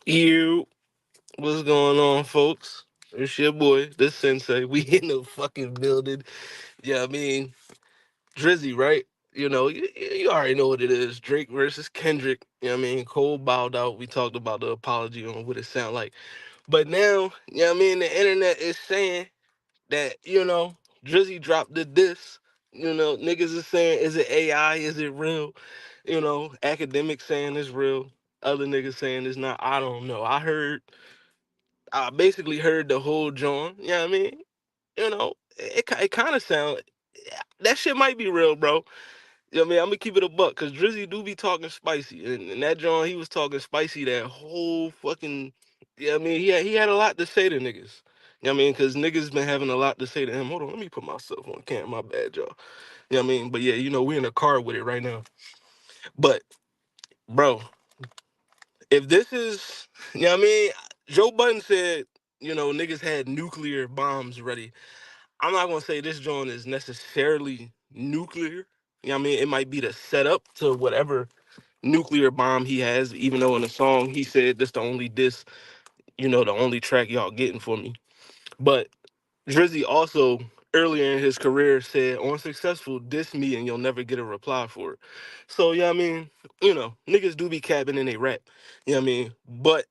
You, what's going on, folks? It's your boy, the Sensei. We in the fucking building. Yeah, I mean, Drizzy, right? You already know what it is. Drake versus Kendrick. I mean, Cole bowed out. We talked about the apology on what it sound like. But now, I mean, the internet is saying that, Drizzy dropped the diss. Niggas is saying, is it AI? Is it real? Academics saying it's real. Other niggas saying it's not. I don't know. I basically heard the whole John. You know what I mean? It kind of sound that shit might be real, bro. You know what I mean? I'm gonna keep it a buck because Drizzy do be talking spicy, and that John he was talking spicy that whole fucking. Yeah, I mean he had a lot to say to niggas. You know what I mean? Because niggas been having a lot to say to him. Hold on, let me put myself on camera. My bad, y'all. You know what I mean? But yeah, we're in a car with it right now. But bro, if this is, you know what I mean? Joe Budden said, niggas had nuclear bombs ready. I'm not gonna say this joint is necessarily nuclear. You know what I mean? It might be the setup to whatever nuclear bomb he has, even though in the song he said this the only diss, the only track y'all getting for me. But Drizzy also earlier in his career said, on successful, diss me and you'll never get a reply for it. So yeah, I mean, niggas do be capping in they rap. You know what I mean? But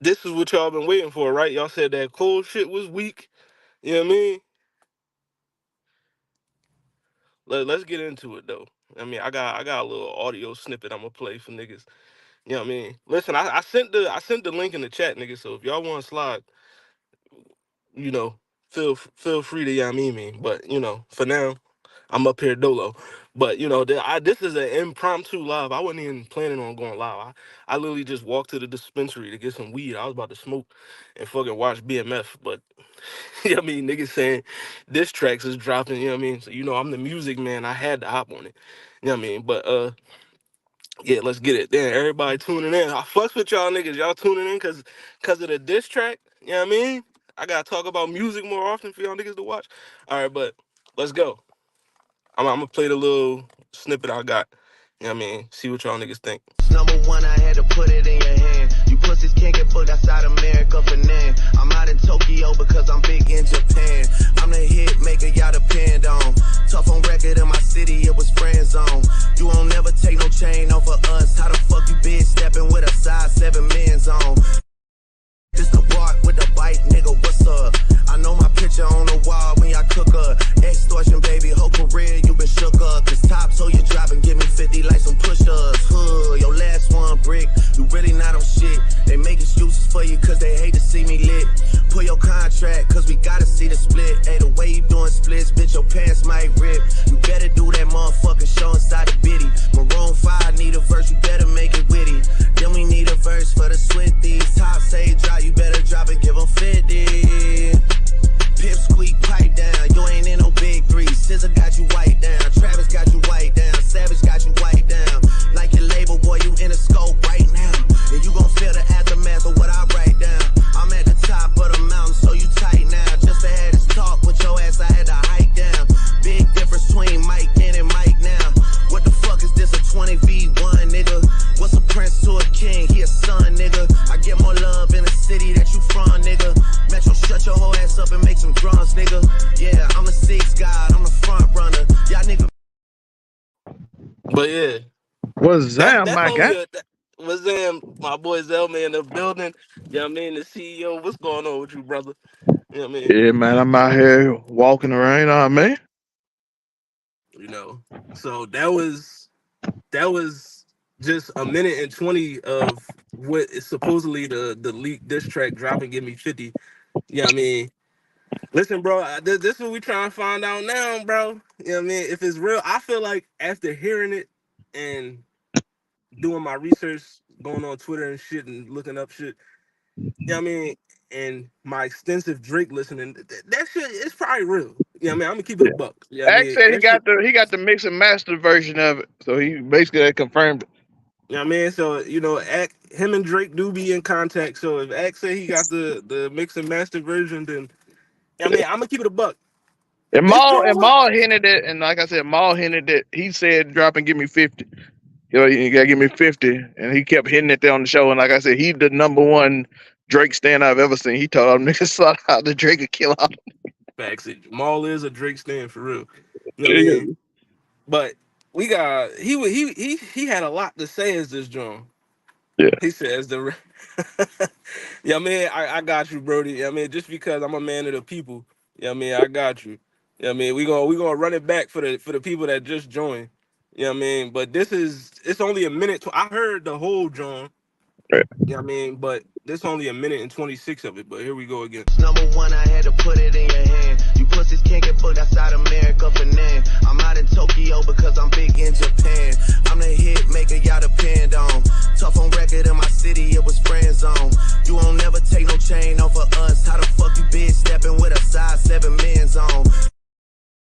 this is what y'all been waiting for, right? Y'all said that cold shit was weak. You know what I mean? Let's get into it though. I mean, I got a little audio snippet I'm gonna play for niggas. You know what I mean? Listen, I sent the link in the chat, niggas. So if y'all want to slide, you know, feel free to me. But for now, I'm up here dolo. But this is an impromptu live. I wasn't even planning on going live. I literally just walked to the dispensary to get some weed. I was about to smoke and fucking watch BMF. But you know what I mean, niggas saying this tracks is dropping, you know what I mean? So I'm the music man. I had to hop on it. You know what I mean? But yeah, let's get it. Then everybody tuning in. I fucks with y'all niggas. Y'all tuning in cause of the diss track. You know what I mean? I gotta talk about music more often for y'all niggas to watch. All right, but let's go. I'm gonna play the little snippet I got. You know what I mean? See what y'all niggas think. Number one, I had to put it in your hand. You pussies can't get booked outside America for nan. I'm out in Tokyo because I'm big in Japan. I'm the hit maker y'all depend on. Tough on record in my city, it was friend zone. You won't never take no chain off of us. How the fuck you bitch stepping with a size 7 men's on? This the bark with the bite, nigga, what's up? I know my picture on the wall when y'all cook up. Extortion, baby, whole career you been shook up. Cause top so you drop and give me 50 like some push-ups. Your last one brick, you really not on shit. They make excuses for you cause they hate to see me lit. Pull your contract cause we gotta see the split. Hey, the way you doing splits, bitch, your pants might rip. You better do that motherfucking show inside the biddy. Maroon 5 need a verse, you better make it witty. Then we need a verse for the Swifties. Top say drop, you better drop and give them 50. Pip squeak, pipe down, you ain't in no big three. Scissor got you white down, Travis got you white down, Savage got you white down. Like your label, boy, you in the scope right now. And you gon' feel the aftermath of what I write down. I'm at the top of the mountain, so you tight now. Just to have this talk with your ass, I had to hike down. Big difference between Mike then and Mike now. What the fuck is this, a 20v1, nigga? What's a prince to a king? He a son, nigga. I get more love in the city that you from, nigga. Metro, shut your whole ass up and make some drums, nigga. Yeah, I'm the sixth god, I'm the front runner. Y'all nigga. But yeah, What's that's that, that's my only guy? a what's them, my boy Zelma in the building. You know what I mean? The CEO. What's going on with you, brother? You know what I mean? Yeah, man, I'm out here walking around, man. You know. So that was just a minute and 20 of what is supposedly the leak diss track dropping give me 50. Yeah, I mean, listen, bro, this is what we trying to find out now, bro. You know what I mean? If it's real, I feel like after hearing it and doing my research, going on Twitter and shit and looking up shit, you know what I mean? And my extensive Drake listening, that shit is probably real. You know what I mean? I'm gonna keep it a Yeah. buck. You know what I Ax mean? said That shit. he got the mix and master version of it, so he basically confirmed it. You know what I mean? So, him and Drake do be in contact. So if Ax say he got the mix and master version, then I mean I'm gonna keep it a buck. If And this joint Maul was and Maul hinted it, and like I said, Maul hinted that he said drop and give me 50. You know, you gotta give me 50. And he kept hitting it there on the show. And like I said, he the number one Drake stand I've ever seen. He told them niggas slaughter out the Drake and kill out. Facts. Jamal is a Drake stand for real. You know what I Yeah. mean? But we got he had a lot to say as this John. Yeah. He says the yeah, man, I got you, Brody. Yeah, I mean, just because I'm a man of the people, yeah, I mean, I got you. Yeah, I mean, we gonna run it back for the people that just joined. Yeah, I mean, but it's only a minute. I heard the whole John. Right. Yeah, I mean, but this only a minute and 26 of it. But here we go again. Number one, I had to put it in your hand. You pussies can't get booked outside America for nan. I'm out in Tokyo because I'm big in Japan. I'm the hit maker y'all depend on. Tough on record in my city, it was friend zone. You won't never take no chain off of us. How the fuck you bitch stepping with a size 7 men's on?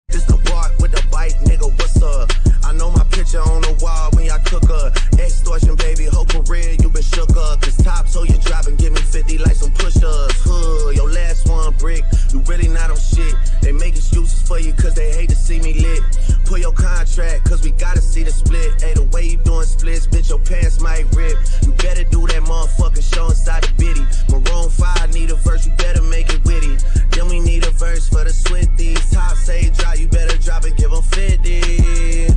This the bark with the bite, nigga, what's up? I know my picture on the wall when y'all cook up. Extortion, baby, whole career you been shook up. Cause top so you drop and give me 50 like some push-ups. Your last one brick, you really not on shit. They make excuses for you cause they hate to see me lit. Pull your contract cause we gotta see the split. Hey, the way you doing splits, bitch, your pants might rip. You better do that motherfucking show inside the biddy. Maroon 5 need a verse, you better make it witty. Then we need a verse for the Swifties. Top say drop, you better drop and give them 50.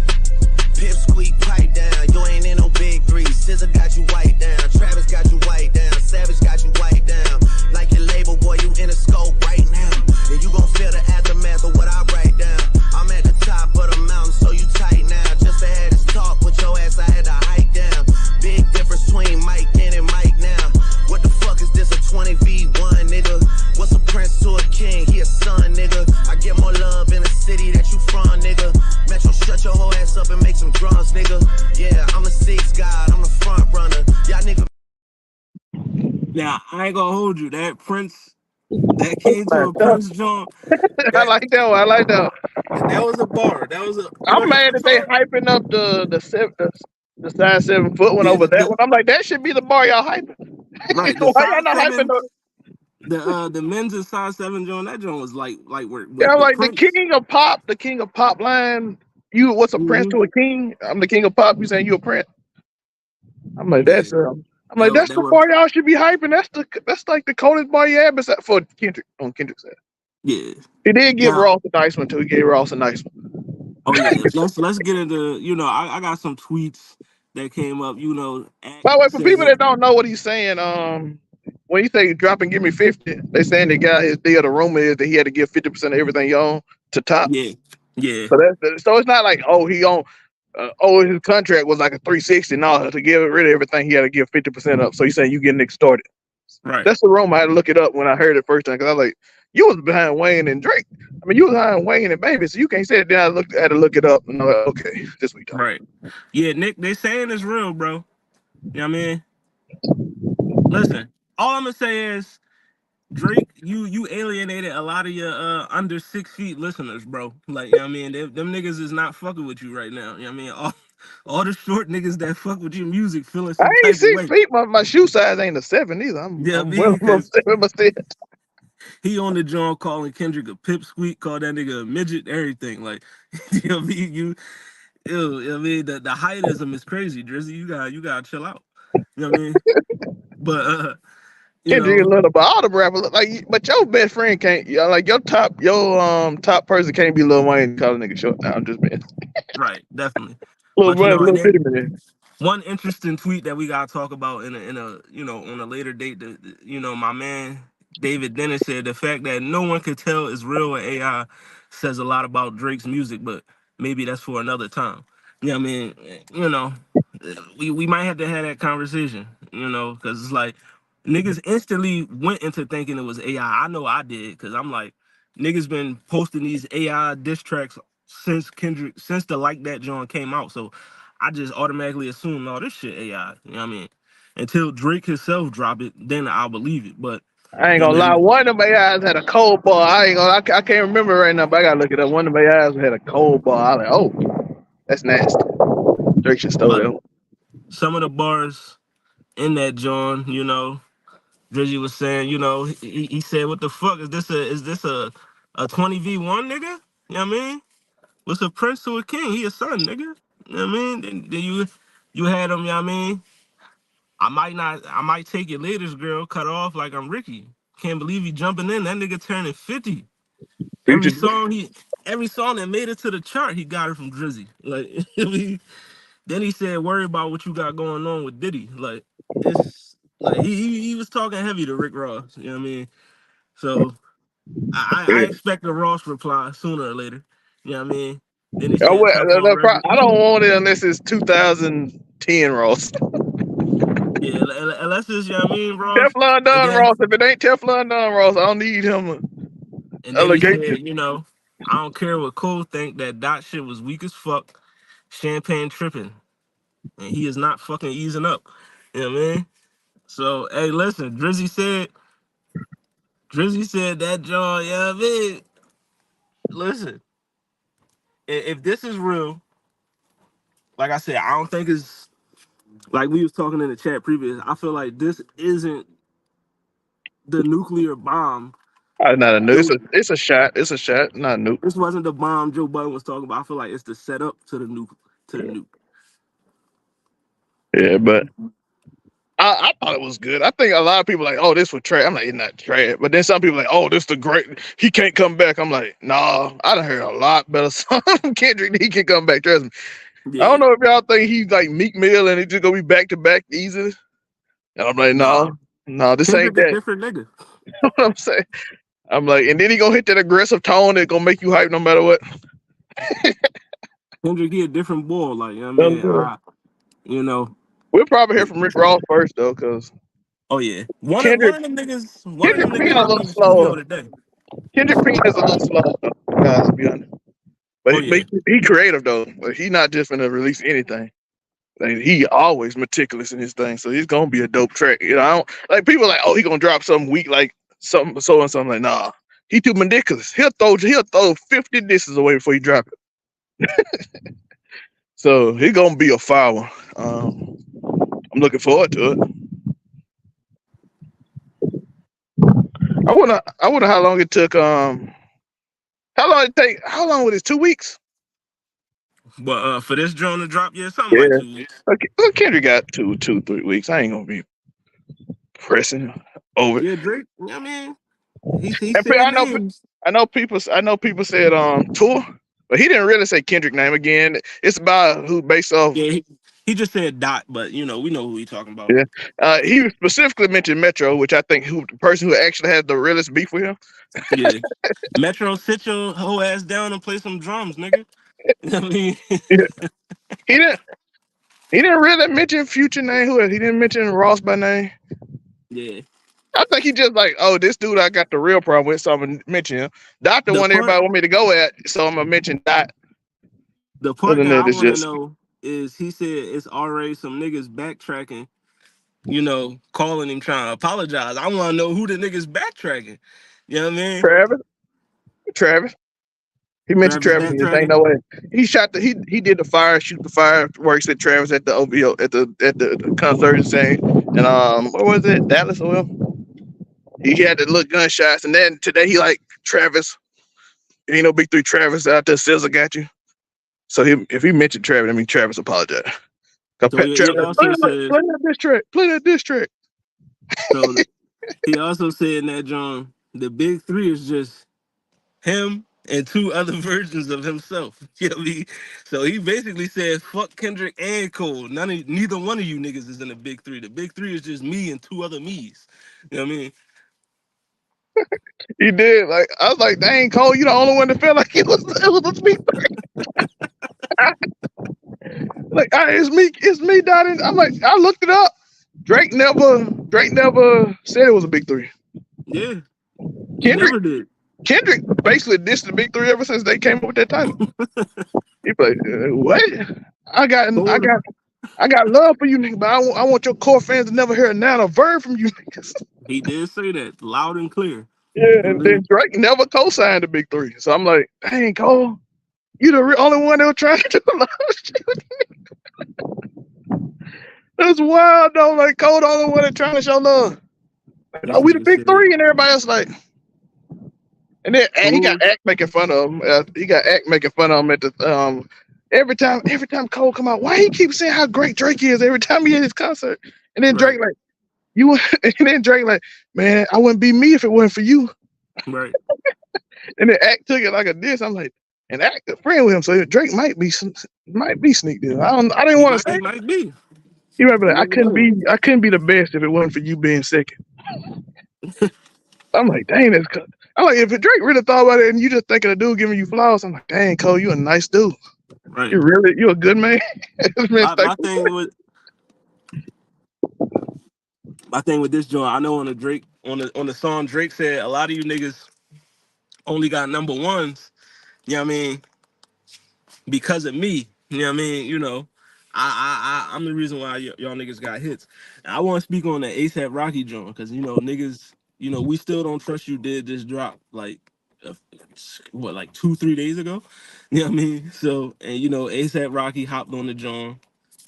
Pip squeak, pipe down, you ain't in no big three. Scissor got you white down, Travis got you white down, Savage got you white down. Like your label, boy, you in a scope right now. And you gon' feel the aftermath of what I write down. I'm at the top of the mountain, so you tight now. Just to have this talk with your ass, I had to hike down. Big difference between Mike then and Mike now. What the fuck is this, a 20v1, nigga? What's a prince to a king? He a son, nigga. I get more love in the city that you from, nigga. Metro, shut your whole ass up and make some drums, nigga. Yeah, I'm the sixth god, I'm the front runner. Y'all nigga. Now I ain't gonna hold you. That Prince, that came to a Prince John. I That like that one. I like that one. that was a bar. That was a I'm he mad was that they hard. hyping up the size 7 foot one Yeah, over that one. I'm like, that should be the bar y'all hyping. right. The Why y'all size not hyping seven, the? the men's and size 7 John. That John was like work, Yeah, but the like Prince. the king of pop line. You what's a prince Hmm. to a king? I'm the king of pop. You saying you a prince? I'm like Yeah, that's that the was bar y'all should be hyping. That's like the coldest bar you had besides for Kendrick on Kendrick's side. yeah. He did give Now, Ross a nice one too. He gave Ross a nice one. oh yeah. Let's get into. I got some tweets that came up. By the way, for people Said that don't know what he's saying, when he say drop and give me 50, they saying the guy his deal. The rumor is that he had to give 50% of everything he owned to Top. yeah, yeah, So it's not like he owned. His contract was like a 360. No, to give rid of everything, he had to give 50% up. So he's saying you getting extorted. right, That's the rumor. I had to look it up when I heard it first time because I was like, you was behind Wayne and Drake. I mean, you was behind Wayne and Baby, so you can't say it. Then I had to look it up, and I'm like, okay, this we talking. right. Yeah, Nick, they saying it's real, bro. You know what I mean? Listen, all I'm gonna say is Drake, you alienated a lot of your under 6 feet listeners, bro. Like, you know what I mean? Them niggas is not fucking with you right now. You know what I mean? All the short niggas that fuck with your music feeling I some ain't type of 6 way. feet. My shoe size ain't a 7 either. Yeah, I'm me well because seven, but still. he on the joint calling Kendrick a pipsqueak, call that nigga a midget, everything. Like, you know what I mean? I mean, the heightism is crazy, Drizzy. You gotta chill out. You know what I mean? But you Kendrick a know, little, but all the rappers like, but your best friend can't. Like your top person can't be Lil Wayne and call a nigga short. Now I'm just being right, definitely. Lil But Wayne, and little then bitty man. one interesting tweet that we gotta talk about in a on a later date. My man David Dennis said the fact that no one could tell is real or AI says a lot about Drake's music, but maybe that's for another time. Yeah, I mean, you know, we might have to have that conversation. Because it's like niggas instantly went into thinking it was AI. I know I did because I'm like niggas been posting these AI diss tracks since Kendrick since the Like That joint came out. So I just automatically assume all this shit AI. You know what I mean? Until Drake himself drop it, then I'll believe it. But I ain't you know gonna what I lie. mean? One of my eyes had a cold bar. I can't remember right now, but I gotta look it up. One of my eyes had a cold bar. I was like, oh, that's nasty. Drake should stole But that one. some of the bars in that John, Drizzy was saying, he said, "What the fuck is this a 20v1 nigga? You know what I mean? What's a prince to a king? He a son, nigga. You know what I mean? Then you you had him, you know what I mean? I might take your latest girl, cut her off like I'm Ricky. Can't believe he jumping in. That nigga turning 50. Every Future. song he every song that made it to the chart, he got it from Drizzy. Like then he said, worry about what you got going on with Diddy. Like it's like he was talking heavy to Rick Ross, you know what I mean? So I Yeah. expect a Ross reply sooner or later. You know what I mean? Then he Oh, said tough on Reggie. I don't want it unless it's 2010 Ross. Yeah, unless it's, you know what I mean, Ross. Teflon And Don then Ross. If it ain't Teflon Don Ross, I don't need him and then he allegation. said, I don't care what Cole think, that dot shit was weak as fuck. Champagne tripping. And he is not fucking easing up. You know what I mean? So hey, listen, Drizzy said that John, you know what I mean? Listen, if this is real, like I said, I don't think it's like we was talking in the chat previous. I feel like this isn't the nuclear bomb. Not a nuke. Joe, It's a shot. It's a shot. Not a nuke. this wasn't the bomb Joe Budden was talking about. I feel like it's the setup to the nuke. To the nuke. Yeah, but I thought it was good. I think a lot of people like, oh, this was trash. I'm like, it's not trash. But then some people like, oh, this the great. He can't come back. I'm like, nah. I done heard a lot better song from Kendrick than he can come back. Trust me. I Yeah, don't know if y'all think he's like Meek Mill and he just gonna be back to back easy. And I'm like, nah. no, this ain't Kendrick a that. different nigga. What I'm saying. I'm like, and then he gonna hit that aggressive tone that gonna make you hype no matter what. Kendrick, he a different ball. Like, you know what I mean? You know. We'll probably hear from Rick Ross first though, because Oh yeah. One of Kendrick one of them niggas, one of Kendrick them being niggas a gonna be little in the studio slow. today. Kendrick being is a little slow, guys, to be honest. But Oh yeah. he creative though. Like, he not just gonna release anything. Like, he always meticulous in his thing, so he's gonna be a dope track. You know, I don't like people like, oh, he gonna drop something weak like something so and something. Like, nah, he too meticulous. He'll throw 50 disses away before he drop it. So he gonna be a fire one. I'm looking forward to it. I wonder how long it took. How long was it? 2 weeks? But for this drone to drop, yeah, something like Yeah. 2 weeks. Okay. Well, Kendrick got 3 weeks. I ain't gonna be pressing over it. Yeah, Drake. You know what I mean? He And said names. I know people said tour, but he didn't really say Kendrick name again. It's about who based off. Yeah, he just said dot, but we know who he talking about. Yeah. He specifically mentioned Metro, which I think the person who actually had the realest beef with him. Yeah. Metro, sit your whole ass down and play some drums, nigga. You know what I mean? Yeah. He didn't. He didn't really mention Future name. Who else? He didn't mention Ross by name. Yeah. I think he just like, oh, this dude I got the real problem with, so I'm gonna mention him. Dot the The one part everybody want me to go at, so I'm gonna mention Dot. the Other part than that I that, it's want to just know is he said it's already some niggas backtracking, calling him trying to apologize. I want to know who the niggas backtracking. You know what I mean? Travis. He mentioned Travis Travis, and this ain't backtracking. no way. He did shoot the fireworks at Travis at the OVO at the concert saying, and what was it, Dallas or whatever? He had the little gunshots, and then today he like Travis, ain't no big three Travis out there, Sizzle got you. So if he mentioned Travis, I mean Travis apologized. Cause So Travis he like, also said play that diss track. so he also said in that John, the big three is just him and two other versions of himself. You know what I mean? So he basically said, fuck Kendrick and Cole. Neither one of you niggas is in the big three. The big three is just me and two other me's. You know what I mean? He did. Like, I was like, dang, Cole, you the only one that felt like it was a big like, it's me, Donnie. I'm like, I looked it up. Drake never said it was a big three. Yeah. He Kendrick never did. basically dissed the big three ever since they came up with that title. He like, what? I got Cole, love for you niggas, but I want your core fans to never hear a verb from you niggas. he did say that loud and clear. Yeah, You know what and I then mean? Drake never co-signed the big three. So I'm like, dang, Cole, you the only one that was trying to do a lot of shit. That's wild though. Like, Cole the only one that trying to show love. Like, This oh, we the nigga big said three, and everybody else like. And then he Cole. got Act making fun of him. He got Act making fun of him at the every time Cole come out, why he keep saying how great Drake is every time he at his concert? And then Right. Drake like you, and then Drake like, man, I wouldn't be me if it wasn't for you. Right. And then Act took it like a diss. I'm like, and Act a friend with him, so Drake might be sneak this. I didn't want to say He it. might be. He might be You like, never know. I couldn't be the best if it wasn't for you being second. I'm like, dang, I'm like, if Drake really thought about it and you just thinking a dude giving you flowers, I'm like, dang, Cole, you a nice dude. Right. You a good man. This man My thankful. thing with this joint, I know on the Drake on the song Drake said a lot of you niggas only got number ones. You know what I mean? Because of me. You know what I mean? You know, I'm the reason why y'all niggas got hits. And I want to speak on the ASAP Rocky joint because you know niggas, you know, we still don't trust you. Did this drop like uh, what like 2-3 days ago? You know what I mean? So and you know ASAP Rocky hopped on the joint,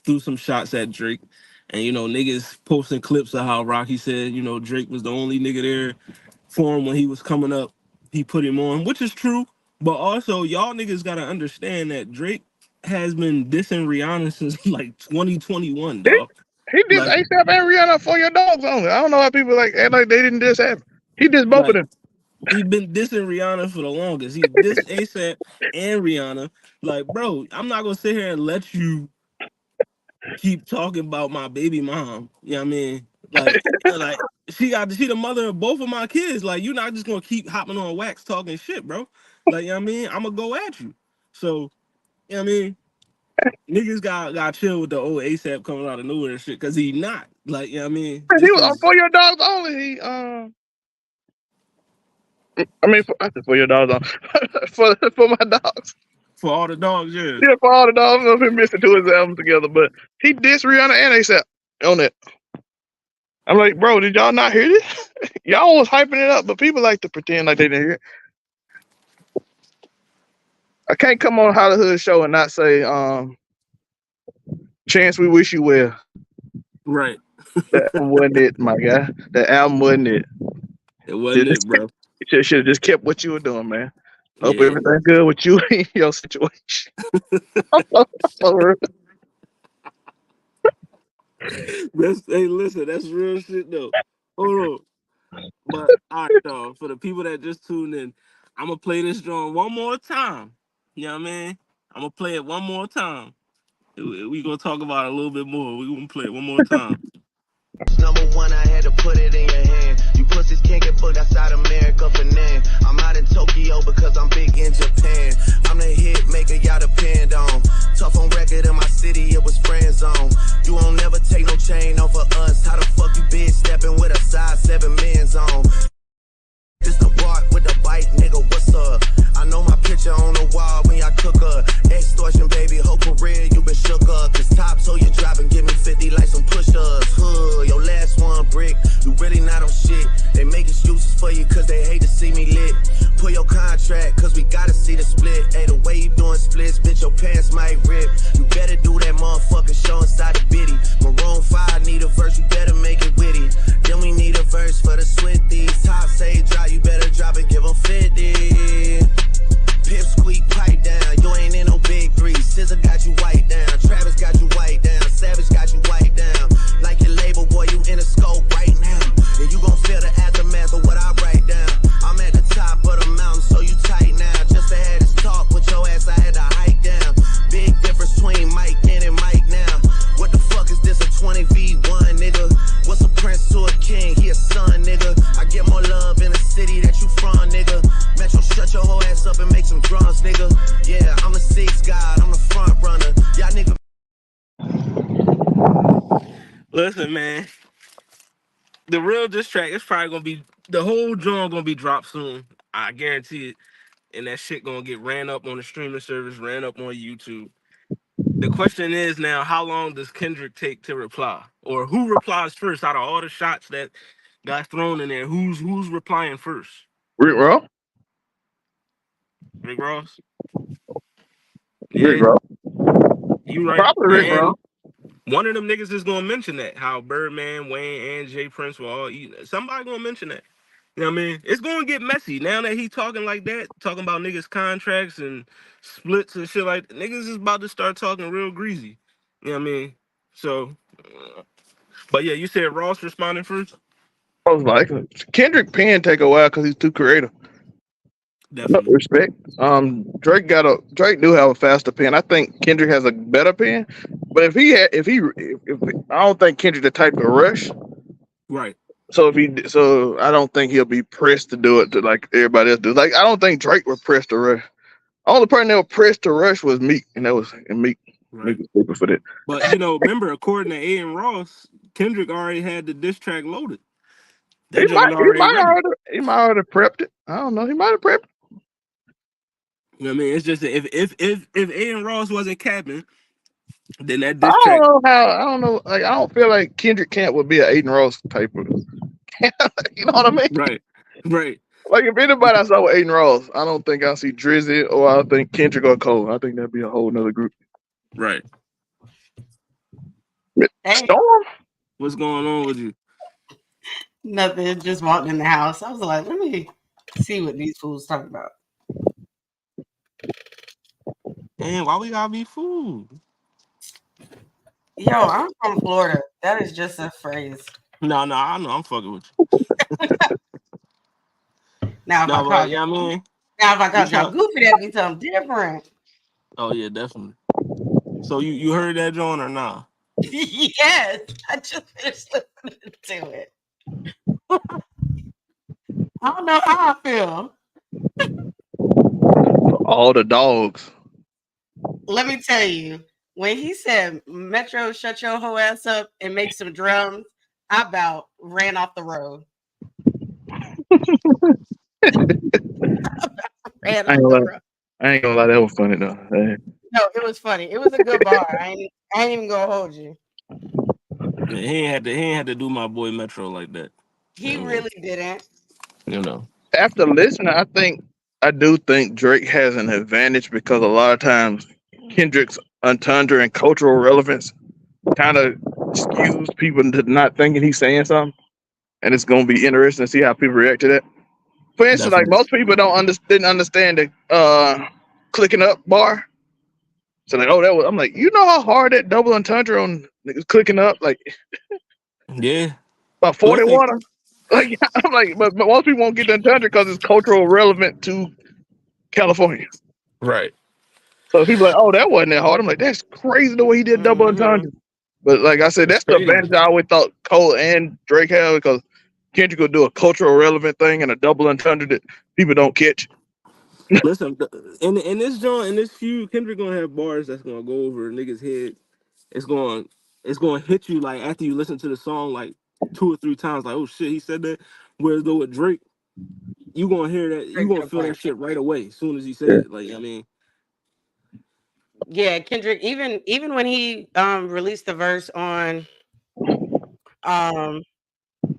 threw some shots at Drake. And you know, niggas posting clips of how Rocky said, you know, Drake was the only nigga there for him when he was coming up. He put him on, which is true. But also, y'all niggas gotta understand that Drake has been dissing Rihanna since like 2021, He, dog. he did Like, ASAP and Rihanna for your dogs only. I don't know how people like act like they didn't diss happen. He did both of like them. he been dissing Rihanna for the longest. He dissed ASAP and Rihanna. Like, bro, I'm not gonna sit here and let you keep talking about my baby mom. You know what I mean? Like she the mother of both of my kids. Like you're not just gonna keep hopping on wax talking shit, bro. Like, you know what I mean? I'm gonna go at you. So, you know what I mean? Niggas got chill with the old ASAP coming out of nowhere and shit, cause he not. Like, you know what I mean? He This was on is for your dogs only. I mean, I said for your dogs on for my dogs. for all the dogs, yeah. Yeah, for all the dogs. I don't know if he missed two of his albums together, but he dissed Rihanna and ASAP on that. I'm like, bro, did y'all not hear this? Y'all was hyping it up, but people like to pretend like they didn't hear it. I can't come on HollyHood show and not say, Chance, we wish you well. Right. That album wasn't it, my guy. That album wasn't it. It wasn't Should it, bro. have just kept what you were doing, man. Hope Yeah. everything's good with you and your situation. For real. That's hey, listen, that's real shit though. Hold on. But all right, dog. For the people that just tuned in, I'm gonna play this joint one more time. You know what I mean? I'm gonna play it one more time. We gonna talk about it a little bit more. We gonna play it one more time. Number one, I had to put it in your hand. You pussies can't get booked outside America for nan. I'm out in Tokyo because I'm big in Japan. I'm the hit maker y'all depend on. Tough on record in my city, it was friend zone. You won't never take no chain off of us. How the fuck you bitch stepping with a size 7 men's on? This the rock with the bike, nigga, what's up? I know my picture on the wall when y'all cook up. Extortion, baby, whole career you been shook up. This top, so you drop and give me 50 like some push-ups. Your last one brick, you really not on shit. They make excuses for you cause they hate to see me lit. Pull your contract cause we gotta see the split. Hey, the way you doing splits, bitch, your pants might rip. You better do that motherfucking show inside the bitty. Maroon 5 need a verse, you better make it witty. Then we need a verse for the Swifties. Top say drop, you better drop and give them 50. Pip squeak pipe down, you ain't in no big three. Scissor got you white down, Travis got you white down, Savage got you white down. Like your label, boy, you in a scope right now. And you gon' feel the aftermath of what I write down. I'm at the top of the mountain, so you tight now. Just to have this talk with your ass, I had to hike down. Big difference between Mike then and Mike now. What the fuck is this, a 20v1, nigga? What's a prince to a king? He a son, nigga. I get more love in the city that you from, nigga. Metro, shut your whole ass up and make some drums, nigga. Yeah, I'm the sixth god, I'm the front runner. Y'all nigga. Listen, man. The real diss track is probably gonna be the whole joint gonna be dropped soon. I guarantee it. And that shit gonna get ran up on the streaming service, ran up on YouTube. The question is now, how long does Kendrick take to reply, or who replies first out of all the shots that got thrown in there? Who's replying first? Rick Ross? Rick Ross. Rick Yeah, Ross. you right. Probably Rick And Ross. one of them niggas is gonna mention that how Birdman, Wayne, and Jay Prince were all eating. Somebody gonna mention that. You know what I mean? It's gonna get messy now that he talking like that, talking about niggas contracts and splits and shit like that. Niggas is about to start talking real greasy. You know what I mean? So, but yeah, you said Ross responding first. I was like, Kendrick pen take a while because he's too creative. No Definitely. respect. Drake do have a faster pen. I think Kendrick has a better pen. But if I don't think Kendrick the type to rush. Right. So I don't think he'll be pressed to do it to like everybody else do. Like I don't think Drake was pressed to rush. Only person that was pressed to rush was Meek, and Meek Right. was stupid for that. But remember, according to A and Ross, Kendrick already had the diss track loaded. That joint already ready. He might already prepped it. I don't know. He might have prepped it. You know what I mean? It's just that if A and Ross wasn't capping, then that I diss don't track. know how. I don't know. Like I don't feel like Kendrick Camp would be an Aiden Ross type of. You know what I mean? Right. Right. Like if anybody I saw with Aiden Ross, I don't think I see Drizzy or I think Kendrick or Cole. I think that'd be a whole nother group. Right. Hey, Storm. What's going on with you? nothing. Just walked in the house. I was like, let me see what these fools talking about. Damn, why we gotta be food? Yo, I'm from Florida. That is just a phrase. No, no, I know I'm fucking with you. Now, if I No, but called yeah, I y'all, mean, now if I we called y'all try. goofy, that'd be something different. Oh yeah, definitely. So you heard that John or nah? Yes, I just finished listening to it. I don't know how I feel. All the dogs. Let me tell you, when he said Metro, shut your whole ass up and make some drums, I about ran off the road. Ran I ain't off gonna the lie. road. I ain't gonna lie. That was funny though. Hey. No, it was funny. It was a good bar. I ain't even gonna hold you. Yeah, he ain't had to do my boy Metro like that. You He know what I mean? really didn't. You know. After listening, I do think Drake has an advantage because a lot of times Kendrick's entendre and cultural relevance kind of skews people into not thinking he's saying something, and it's gonna be interesting to see how people react to that. For instance, like Definitely. most people didn't understand the clicking up bar. So like, oh, that was. I'm like, you know how hard that double entendre on niggas clicking up, like Yeah. about 40 Listen. water. Like I'm like, but most people won't get the entendre because it's cultural relevant to California. Right. So people are like, oh, that wasn't that hard. I'm like, that's crazy the way he did double Hmm. entendre. But like I said, It's that's the crazy. advantage I always thought Cole and Drake had because Kendrick will do a cultural relevant thing and a double entendre that people don't catch. Listen, in this joint, in this feud, Kendrick gonna have bars that's gonna go over niggas' head. It's going it's gonna hit you like after you listen to the song like 2 or 3 times, like, oh shit, he said that. Whereas though with Drake, you gonna hear that, you Straight to gonna the feel that point. shit right away as soon as he say Yeah. it. Like, I mean, Yeah, Kendrick. Even when he released the verse on um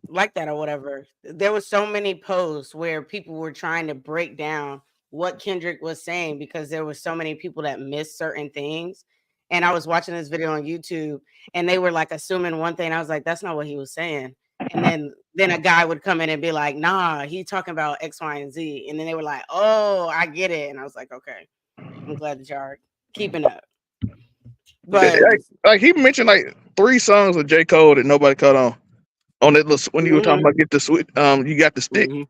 like that or whatever, there was so many posts where people were trying to break down what Kendrick was saying because there were so many people that missed certain things. And I was watching this video on YouTube and they were like assuming one thing. I was like, that's not what he was saying. And then a guy would come in and be like, nah, he talking about X, Y, and Z. And then they were like, oh, I get it. And I was like, okay, I'm glad that y'all are keeping up. But definitely. Like he mentioned like 3 songs of J. Cole that nobody caught on that little when you were talking mhm, about get the switch you got the stick. Hmm.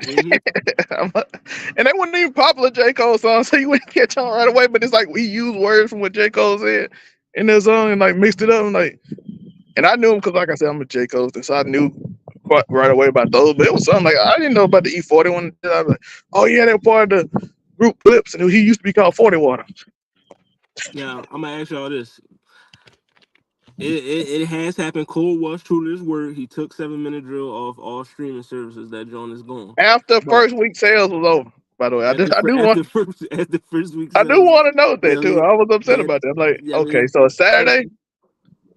Hmm. And they weren't even popular J. Cole songs, so you wouldn't catch on right away. But it's like we used words from what J. Cole said in their song and like mixed it up. And like, and I knew him because, like I said, I'm a J. Cole, so I knew quite right away about those. But it was something like I didn't know about the E40 one. I was like, oh yeah, they're part of the group Clips, and he used to be called 40 Water. Now I'm gonna ask y'all this. It has happened. Cole was true to his word. He took 7 Minute Drill off all streaming services. That joint is gone. After But first week sales was over, by the way, at the first week I do sales, want to note you that know what I too. mean? I was upset That about that. I'm like, yeah, I okay, mean so that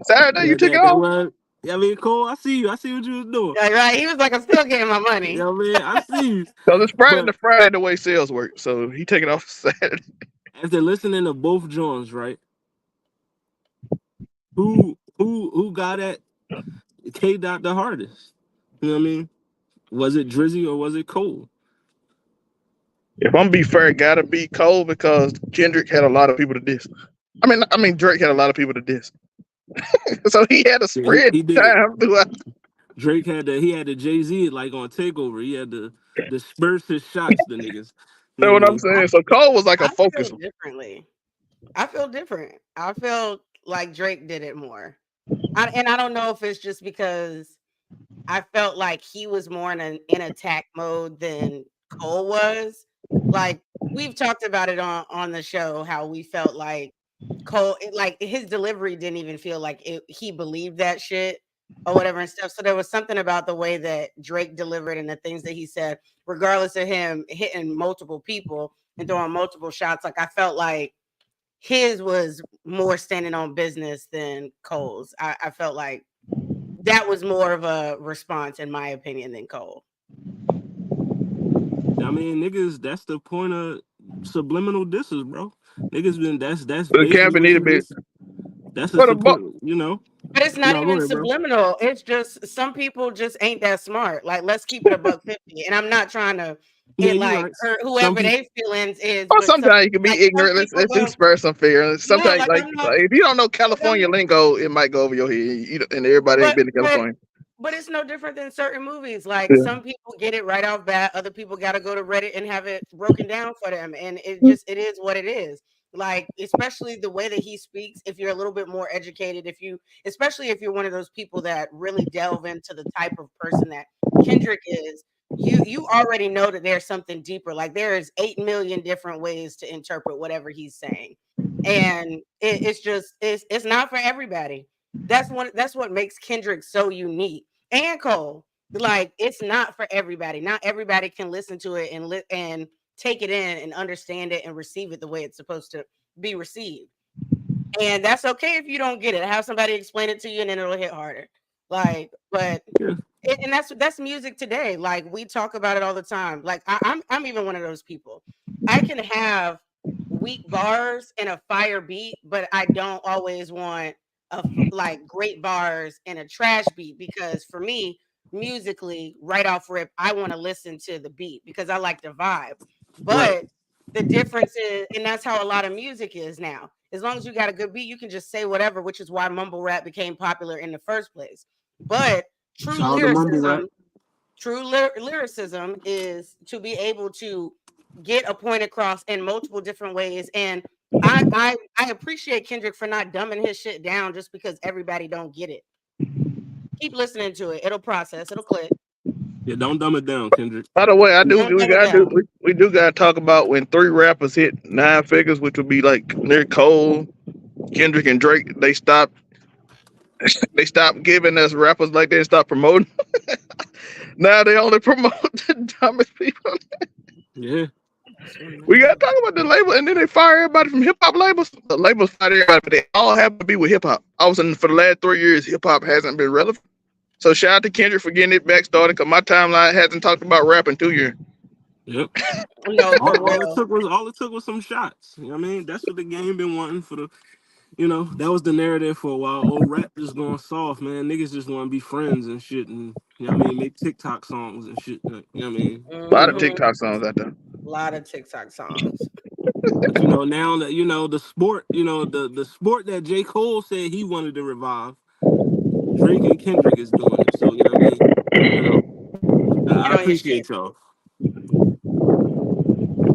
Saturday you took it that off. was. Yeah, I mean, Cole, I see you. I see what you was doing. right, right. He was like, I'm still getting my You money. know what I mean? I see you. Because it's Friday But to Friday the way sales work. So he taking off Saturday. after listening to both joints, right? Who got at K Dot the hardest? You know what I mean? Was it Drizzy or was it Cole? If I'm be fair, it gotta be Cole because Kendrick had a lot of people to diss. I mean Drake had a lot of people to diss, so he had to Yeah, spread he did. time throughout. Drake had the Jay Z like on Takeover. He had to disperse his shots. The niggas, you know Know what I what I'm mean? saying? So Cole was like a I feel focus. differently. I feel different. I feel like Drake did it more. And I don't know if it's just because I felt like he was more in attack mode than Cole was. Like we've talked about it on the show how we felt like like his delivery didn't even feel like he believed that shit or whatever and stuff. So there was something about the way that Drake delivered and the things that he said, regardless of him hitting multiple people and throwing multiple shots. Like I felt like his was more standing on business than Cole's. I felt like that was more of a response, in my opinion, than Cole. I mean, niggas, that's the point of subliminal disses, bro. Niggas been that's The basically camping what need to you be just that's a for the bu- support, you know. But it's not No, go even ahead, bro. subliminal. It's just some people just ain't that smart. Like, let's keep it a buck 50. And I'm not trying to Yeah, it you like right. hurt Some whoever people, they feelings is, Or but sometimes you can like be some ignorant. people Let's go, express some fear. no, Sometimes like I'm not like if you don't know like I'm California lingo, it might go over your head. And everybody ain't but been to but California. but it's no different than certain movies. Like Yeah. some people get it right off bat, other people got to go to Reddit and have it broken down for them, and it is what it is. Like especially the way that he speaks. If you're a little bit more educated, especially if you're one of those people that really delve into the type of person that Kendrick is, you already know that there's something deeper. Like there is 8 million different ways to interpret whatever he's saying, and it's not for everybody. That's what makes Kendrick so unique. And Cole. Like it's not for everybody. Not everybody can listen to it and take it in and understand it and receive it the way it's supposed to be received. And that's okay if you don't get it. Have somebody explain it to you and then it'll hit harder. Like, but yeah, and that's music today. Like we talk about it all the time. Like I'm even one of those people. I can have weak bars and a fire beat, but I don't always want like great bars and a trash beat because for me, musically, right off rip, I want to listen to the beat because I like the vibe. right. But the difference is, and that's how a lot of music is now. As long as you got a good beat, you can just say whatever, which is why mumble rap became popular in the first place. But true Shout out to Mumble Rap. lyricism, lyricism is to be able to get a point across in multiple different ways. And I appreciate Kendrick for not dumbing his shit down just because everybody don't get it. Keep listening to it. It'll process. It'll click. Yeah, don't dumb it down, Kendrick. By the way, I do. Don't We dumb it gotta do. down. We do gotta talk about when three rappers hit nine figures, which would be like near Cole, Kendrick, and Drake. They stopped. They stopped giving us rappers like they stopped promoting. Now they only promote the dumbest people. Yeah, We gotta talk about the label, and then they fire everybody from hip hop labels. The labels fire everybody, but they all have to be with hip hop. All of a sudden, for the last 3 years, hip hop hasn't been relevant. So shout out to Kendrick for getting it back started, because my timeline hasn't talked about rap in 2 years. yep. No, for real. All it took was some shots. You know what I mean? That's what the game been wanting for the. You know, that was the narrative for a while. Oh, rap just going soft, man. Niggas just want to be friends and shit, and you know what I mean, make TikTok songs and shit. You know what I mean? A lot of So, Hmm. TikTok songs out there. A lot of TikTok songs. but you know, now that you know the sport, you know the sport that J. Cole said he wanted to revive, Drake and Kendrick is doing it. So you know what I mean? You know, I Get on your shit. appreciate y'all.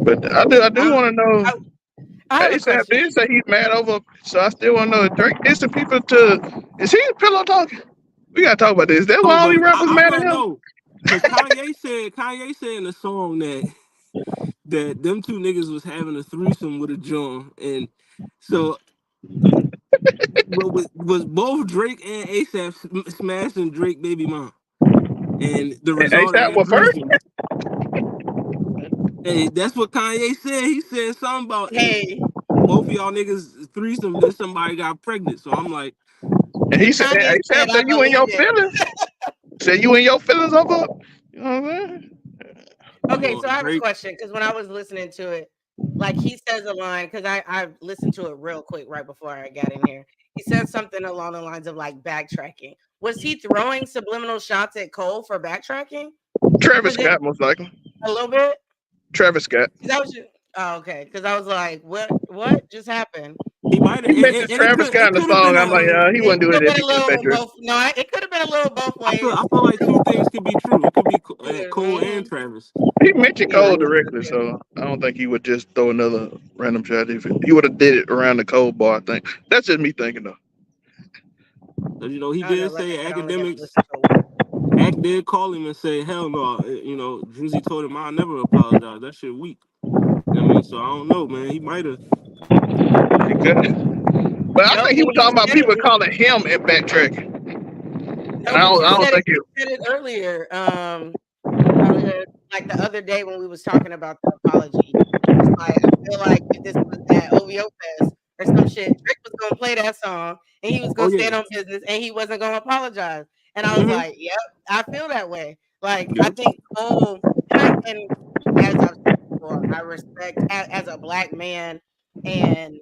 But I do want to know. I, I have a ASAP question. did say he's mad over, so I still want to know if Drake dissing people to. Is he pillow talking? We gotta talk about this. That's Oh, why all these but rappers I mad at want to him. know because Kanye said in the song that them two niggas was having a threesome with a John, and so was both Drake and ASAP smashing Drake baby mom, and the And result of ASAP that was first. threesome. Hey, that's what Kanye said. He said something about if Hey, both of y'all niggas threesome, then somebody got pregnant. So I'm like, And he said, Kanye ASAP said, I said you in believe your it. feelings. Said you in your feelings over. You know what I'm saying? come Okay, so on, I have a Drake. question because when I was listening to it, like he says a line because I listened to it real quick right before I got in here. He said something along the lines of like backtracking. Was he throwing subliminal shots at Cole for backtracking? Travis Was it Scott, most likely. a little bit? Travis Scott. Because I was just, oh, okay. Because I was like, what just happened? He might have, He mentioned and Travis Scott it in the could have been song. a. I'm like, he It wouldn't do could it have if been he a did little Patrick. both. No, it could have been a little both I ways. feel like two things could be true. It could be Cole and Mm-hmm. Travis. He mentioned Yeah, I Cole You think so directly, too. so I don't think he would just throw another random shot. If he would have did it around the Cole bar, I think that's just me thinking though. know, he I don't know. did Like I say said, I only got to academics. listen to one. Act did call him and say, "Hell no." Drizzy told him, "I'll never apologize. That shit weak." You know what I mean, so I don't know, man. He might have. He could, but I No, think he was he talking about said it. people calling him and backtracking, and No, but I don't think you you. said it earlier. HollyHood, like the other day when we was talking about the apology. You was like, I feel like if this was at OVO Fest or some shit, Drake was gonna play that song and he was Oh gonna yeah. stand on business and he wasn't gonna apologize. And I was Mm-hmm. like, yep, I feel that way. Like I Yep. think Cole and as I've said before, I respect as a black man and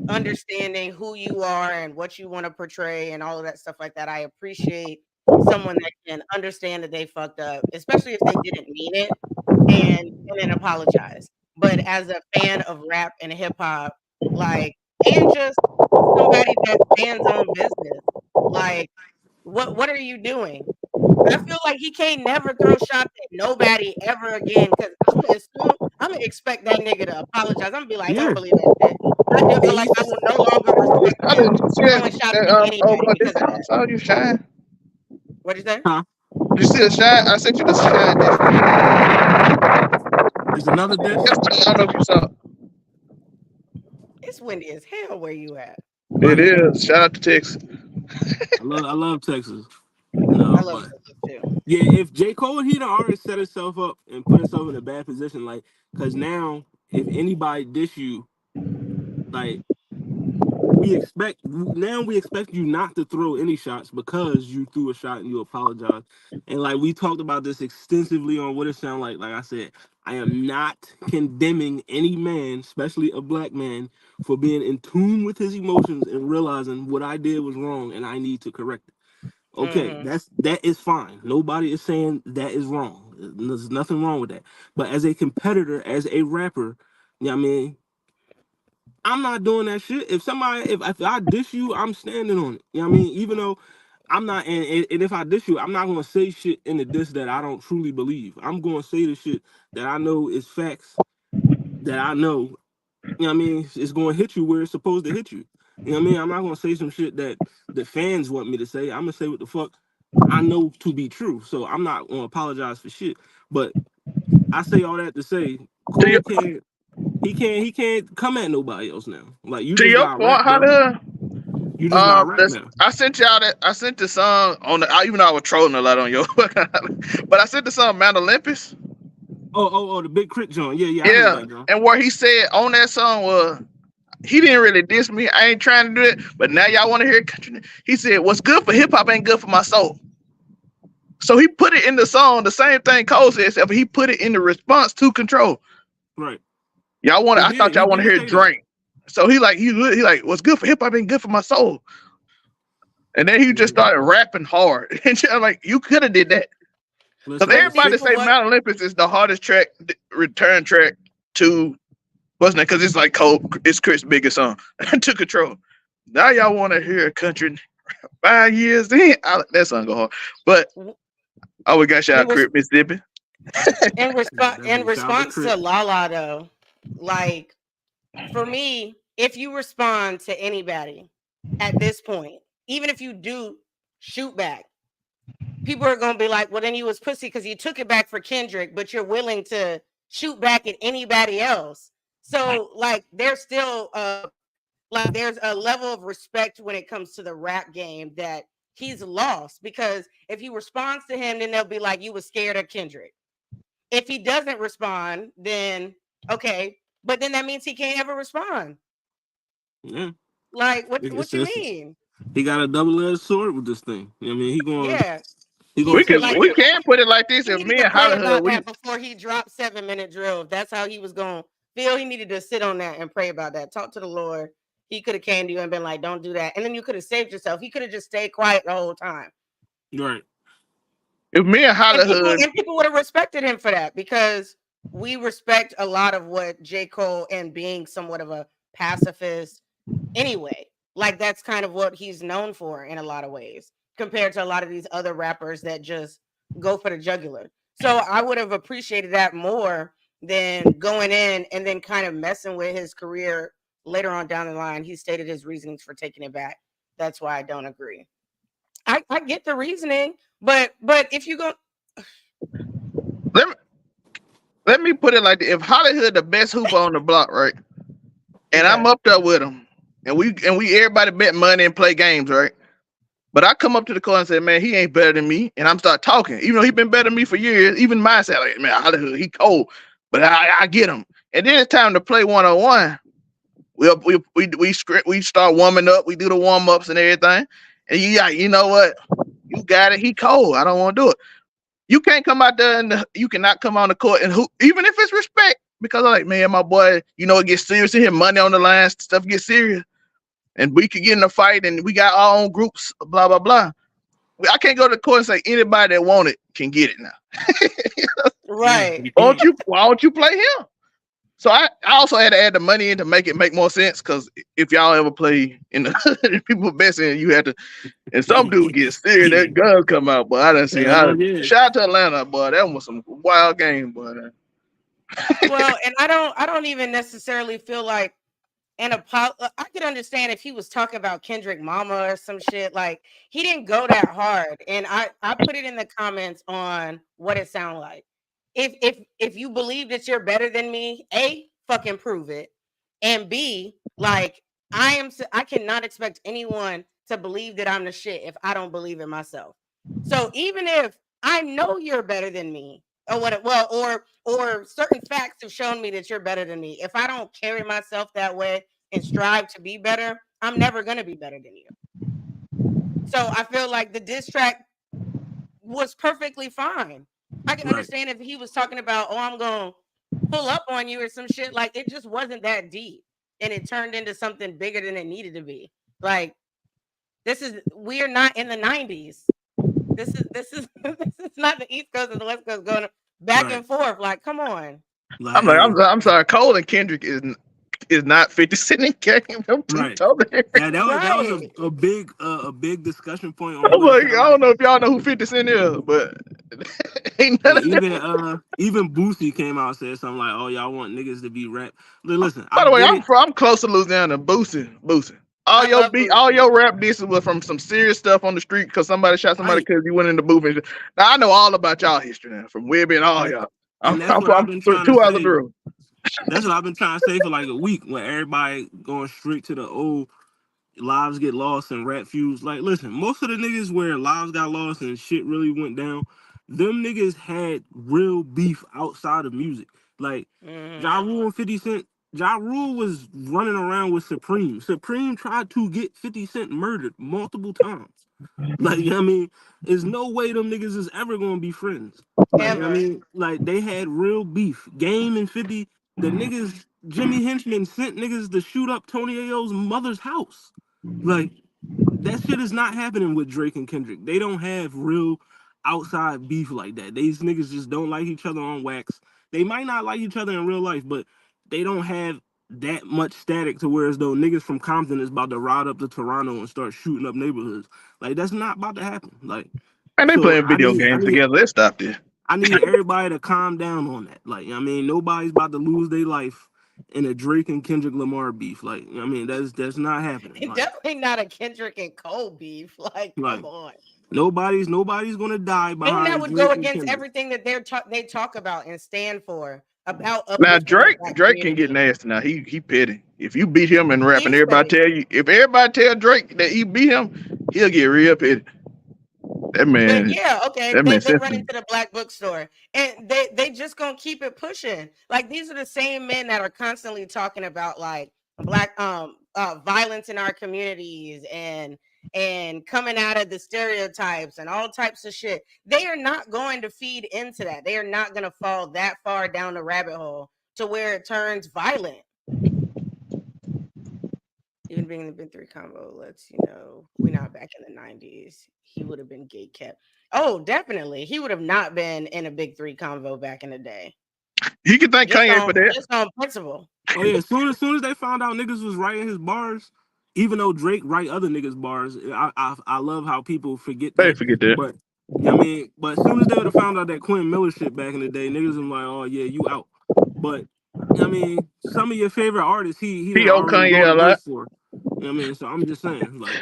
understanding who you are and what you want to portray and all of that stuff like that. I appreciate someone that can understand that they fucked up, especially if they didn't mean it and then apologize. But as a fan of rap and hip hop, like and just somebody that stands on business, like what are you doing? I feel like he can't never throw shots at nobody ever again because I'm gonna expect that nigga to apologize. I'm gonna be like, he don't Yeah. believe that shit. And Like he's I will no longer respect I him didn't see throwing shots at anybody but this because of time I that. saw you shine. What'd you say? huh? You see the shine? I sent you the shine. There's another dish. Yesterday, I don't know if you saw. It's windy as hell where you at. It Right. is. Shout out to Texas. I love Texas. I No, love but Texas too. yeah, if J. Cole he'd already set himself up and put himself in a bad position, like, cause now if anybody dish you, like we expect you not to throw any shots because you threw a shot and you apologize. And like we talked about this extensively on what it sound like I said, I am not condemning any man, especially a black man, for being in tune with his emotions and realizing what I did was wrong and I need to correct it. Okay, Hmm. that is fine. Nobody is saying that is wrong. There's nothing wrong with that. But as a competitor, as a rapper, you know what I mean, I'm not doing that shit. If I dish you, I'm standing on it. You know what I mean? Even though I'm not, and if I dish you, I'm not gonna say shit in the diss that I don't truly believe. I'm gonna say the shit that I know is facts that I know. You know what I mean? It's gonna hit you where it's supposed to hit you. You know what I mean? I'm not gonna say some shit that the fans want me to say. I'm gonna say what the fuck I know to be true. So I'm not gonna apologize for shit. But I say all that to say To your Cole can't he can't come at nobody else now. Like you to just your got rap, point, how bro. the You just got rap That's, now. I sent y'all that. I sent the song on the. Even though I was trolling a lot on your, but I sent the song Mount Olympus. Oh, the big crit joint. Yeah, yeah, I heard Yeah, that, John. and where he said on that song was he didn't really diss me. I ain't trying to do it, but now y'all want to hear country. He said, "What's good for hip hop ain't good for my soul." So he put it in the song, the same thing Cole said, except he put it in the response to Control. Right. Y'all want? He I did. thought He y'all want to did hear say that. Drake. So he like, "What's good for hip hop ain't good for my soul." And then he just Yeah. started rapping hard. And I'm like, you could have did that. Because Listen, But the see, everybody six. for say what Mount Olympus is the hardest track, return track to what's that? Because it's like Cole, it's Chris' biggest song to Control. Now y'all want to hear country 5 years in? That song go hard. But oh, we got in, y'all res- Crip, Mississippi. Yeah, in definitely. Shout out to response to Crit. Lala though, like for me, if you respond to anybody at this point, even if you do shoot back, people are gonna be like, "Well, then you was pussy because you took it back for Kendrick, but you're willing to shoot back at anybody else." So, like, there's still like there's a level of respect when it comes to the rap game that he's lost because if he responds to him, then they'll be like, "You was scared of Kendrick." If he doesn't respond, then okay, but then that means he can't ever respond. Yeah. Like, what It's you just mean? he got a double-edged sword with this thing. You know what I mean, Yeah, he gonna take like We can put it like this. he If needed me to and pray HollyHood, about we that before he dropped 7 minute drill. If that's how he was going to feel. He needed to sit on that and pray about that. Talk to the Lord. He could have came to you and been like, "Don't do that," and then you could have saved yourself. He could have just stayed quiet the whole time. right. If me and And HollyHood, people would have respected him for that, because we respect a lot of what J. Cole, and being somewhat of a pacifist anyway. Like, that's kind of what he's known for in a lot of ways, compared to a lot of these other rappers that just go for the jugular. So I would have appreciated that more than going in and then kind of messing with his career later on down the line. He stated his reasonings for taking it back. That's why I don't agree. I get the reasoning, but if you go, let me, let me put it like this. If HollyHood the best hooper on the block, right? And I'm okay, up there with him, and we everybody bet money and play games, right? But I come up to the court and say, man, he ain't better than me, and I'm start talking, even though he been better than me for years. Even my side, like, man, HollyHood, he cold, but I get him. And then it's time to play 1-on-1. We start warming up. We do the warm ups and everything. And you know what? You got it. He cold. I don't want to do it. You can't come out there and you cannot come on the court and even if it's respect, because I'm like, man, my boy, it gets serious in here, money on the line, stuff gets serious, and we could get in a fight, and we got our own groups, blah blah blah. I can't go to the court and say anybody that want it can get it now. Yeah, right? you Why can't. don't you play him? So I also had to add the money in to make it make more sense, because if y'all ever play in the people best in, you had to, and some dude gets serious, Yeah. that guns come out, but I done seen how. Hell yeah. Shout out to Atlanta, boy. That was some wild game, boy. Well, and I don't even necessarily feel like I could understand if he was talking about Kendrick Mama or some shit. Like, he didn't go that hard, and I put it in the comments on what it sounded like. If you believe that you're better than me, A, fucking prove it, and B, like, I cannot expect anyone to believe that I'm the shit if I don't believe in myself. So even if I know you're better than me, or what, well, or certain facts have shown me that you're better than me, if I don't carry myself that way and strive to be better, I'm never gonna be better than you. So I feel like the diss track was perfectly fine. I can Right. understand if he was talking about, oh, I'm gonna pull up on you or some shit. Like, it just wasn't that deep, and it turned into something bigger than it needed to be. Like, we're not in the 90s. This is this is not the East Coast and the West Coast going back Right. and forth. Like, come on. Like, I'm like, hey, I'm sorry, Cole and Kendrick is not 50 Cent in game. Them two right. totally. That was Right. a big discussion point on I'm Twitter. like, Cause I don't know if y'all know who 50 Cent is, but ain't none hey, of them. even Boosie came out and said something like, "Oh, y'all want niggas to be rap." Listen, I By the way, get it. I'm close to Louisiana. Boosie. I love All Boosie. your rap disses were from some serious stuff on the street because somebody shot somebody Right, because you went in the booth. And now I know all about y'all history now, from Webby and all and, y'all. and that's what I've I'm been trying to 2 hours say. through. That's what I've been trying to say for like a week. When everybody going straight to the old lives get lost and rap feuds. Like, listen, most of the niggas where lives got lost and shit really went down, them niggas had real beef outside of music. Like, Ja Hmm. Rule and 50 Cent. Ja Rule was running around with Supreme. Supreme tried to get 50 Cent murdered multiple times. Like, you know what I mean, there's no way them niggas is ever gonna be friends. Like, you know what I Ever. mean, like they had real beef. Game and 50, the niggas, Jimmy Henchman sent niggas to shoot up Tony Ayo's mother's house. Like, that shit is not happening with Drake and Kendrick. They don't have real outside beef like that. These niggas just don't like each other on wax. They might not like each other in real life, but they don't have that much static to where as though niggas from Compton is about to ride up to Toronto and start shooting up neighborhoods. Like, that's not about to happen. Like, And they so playing video games together. Let's stop this. I need everybody to calm down on that. Like, I mean, nobody's about to lose their life in a Drake and Kendrick Lamar beef. Like, I mean, that's not happening. Definitely not a Kendrick and Cole beef. Like, Like come on. nobody's gonna die And that behind would go Drake and against Kendrick. everything that they talk about and stand for about Now uplifting the black Drake can get community. nasty. Now he petty. If you beat him in rap and He's petty. if everybody tell Drake that he beat him, he'll get real petty. That But man, yeah, okay, that man they run sensitive. into the black bookstore and they just gonna keep it pushing. Like, these are the same men that are constantly talking about, like, black violence in our communities and coming out of the stereotypes and all types of shit. They are not going to feed into that. They are not going to fall that far down the rabbit hole to where it turns violent. Even being in the big three combo lets you know we're not back in the 90s. He would have been gate kept. Oh, definitely. He would have not been in a big three combo back in the day. You can thank Kanye for that. Just on principle. Oh yeah, as soon as they found out niggas was writing his bars, even though Drake write other niggas bars, I love how people forget Hey, that. forget that. But yeah, I mean, but as soon as they would have found out that Quentin Miller shit back in the day, niggas was like, oh yeah, you out. But I mean, some of your favorite artists, he done He owe already Kanye wrote a a lot. verse for. You know what I mean? So I'm just saying, like,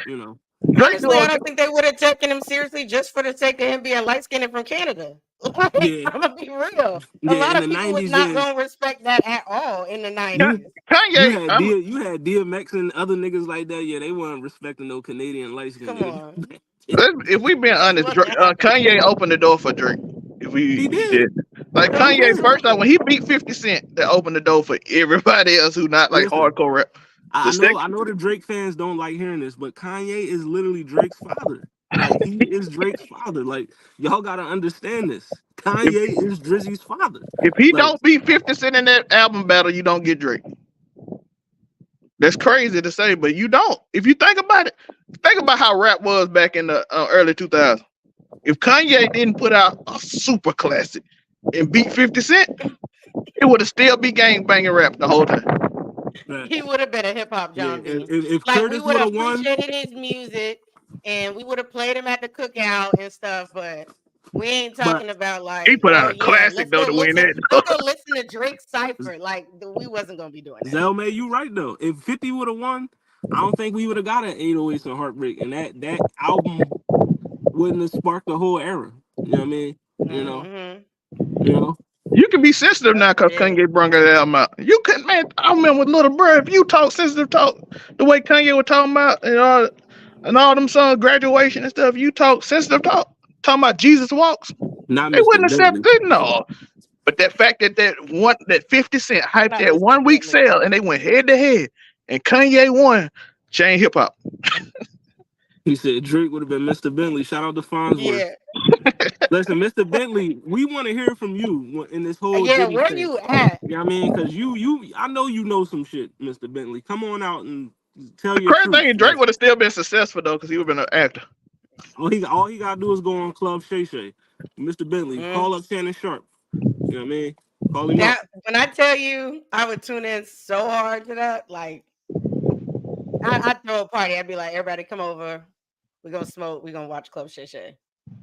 Drake Honestly, I doing don't think they would have taken him seriously just for the sake of him being light skinned from Canada. Like, yeah, I'm gonna be real. A yeah. lot In of the people was '90s, not yeah, gonna respect that at all in the you 90s. you Kanye. had DMX and other niggas like that. Yeah, they weren't respecting no Canadian light skinned Come nigga. on. If we being This honest, wasn't happening. Kanye opened the door for Drake. If He he did. did, like No, he Kanye did. first time when he beat 50 Cent, that opened the door for everybody else who not like Listen, hardcore rap. I The I know, second, I know the Drake fans don't like hearing this, but Kanye is literally Drake's father. Like he is Drake's father. Like y'all gotta understand this. if Kanye is Drizzy's father. if he Like don't beat 50 Cent in that album battle, you don't get Drake. That's crazy to say, but you don't. If you think about how rap was back in the early 2000s. If Kanye didn't put out a super classic and beat 50 Cent, it would have still be gang banging rap the whole time. that. He would have been a hip hop Yeah. John B. If Like we Curtis would would have have won, appreciated his music and we would have played him at the cookout and stuff, but we ain't but talking about He like, put out oh a yeah, classic though to win that. let's go listen to Drake Cypher. Like we wasn't gonna be doing that. Zelmay, you right though. If 50 would have won, I don't think we would have got an 808s and Heartbreak, and that album wouldn't have sparked the whole era. You know what I mean? You know, Mm-hmm. you know. You can be sensitive now because Definitely Kanye brought that album out. You couldn't, man. I remember with Little Bro, if you talk sensitive talk, the way Kanye was talking about and all them songs, graduation and stuff, you talk sensitive talk, talking about Jesus walks, Not they Mr. wouldn't accept Bentley. it. No. But that fact that 50 Cent hyped not that Mr. 1 week Bentley. sale and they went head to head and Kanye won, changed hip hop. He said Drake would have been Mr. Bentley. Shout out to Farnsworth. Yeah. Listen, Mr. Bentley, we want to hear from you in this whole Yeah, Diddy where thing. you at? You know what I mean? Because I know you know some shit, Mr. Bentley. Come on out and tell The your crazy thing truth. is Drake Like, would have still been successful though, because he would have been an actor. all he gotta do is go on Club Shay Shay. Mr. Bentley, Mm. call up Shannon Sharp. You know what I mean? Call him up. That when I tell you I would tune in so hard to that, like I'd throw a party. I'd be like, everybody come over. We're gonna smoke. We're gonna watch Club Shay Shay.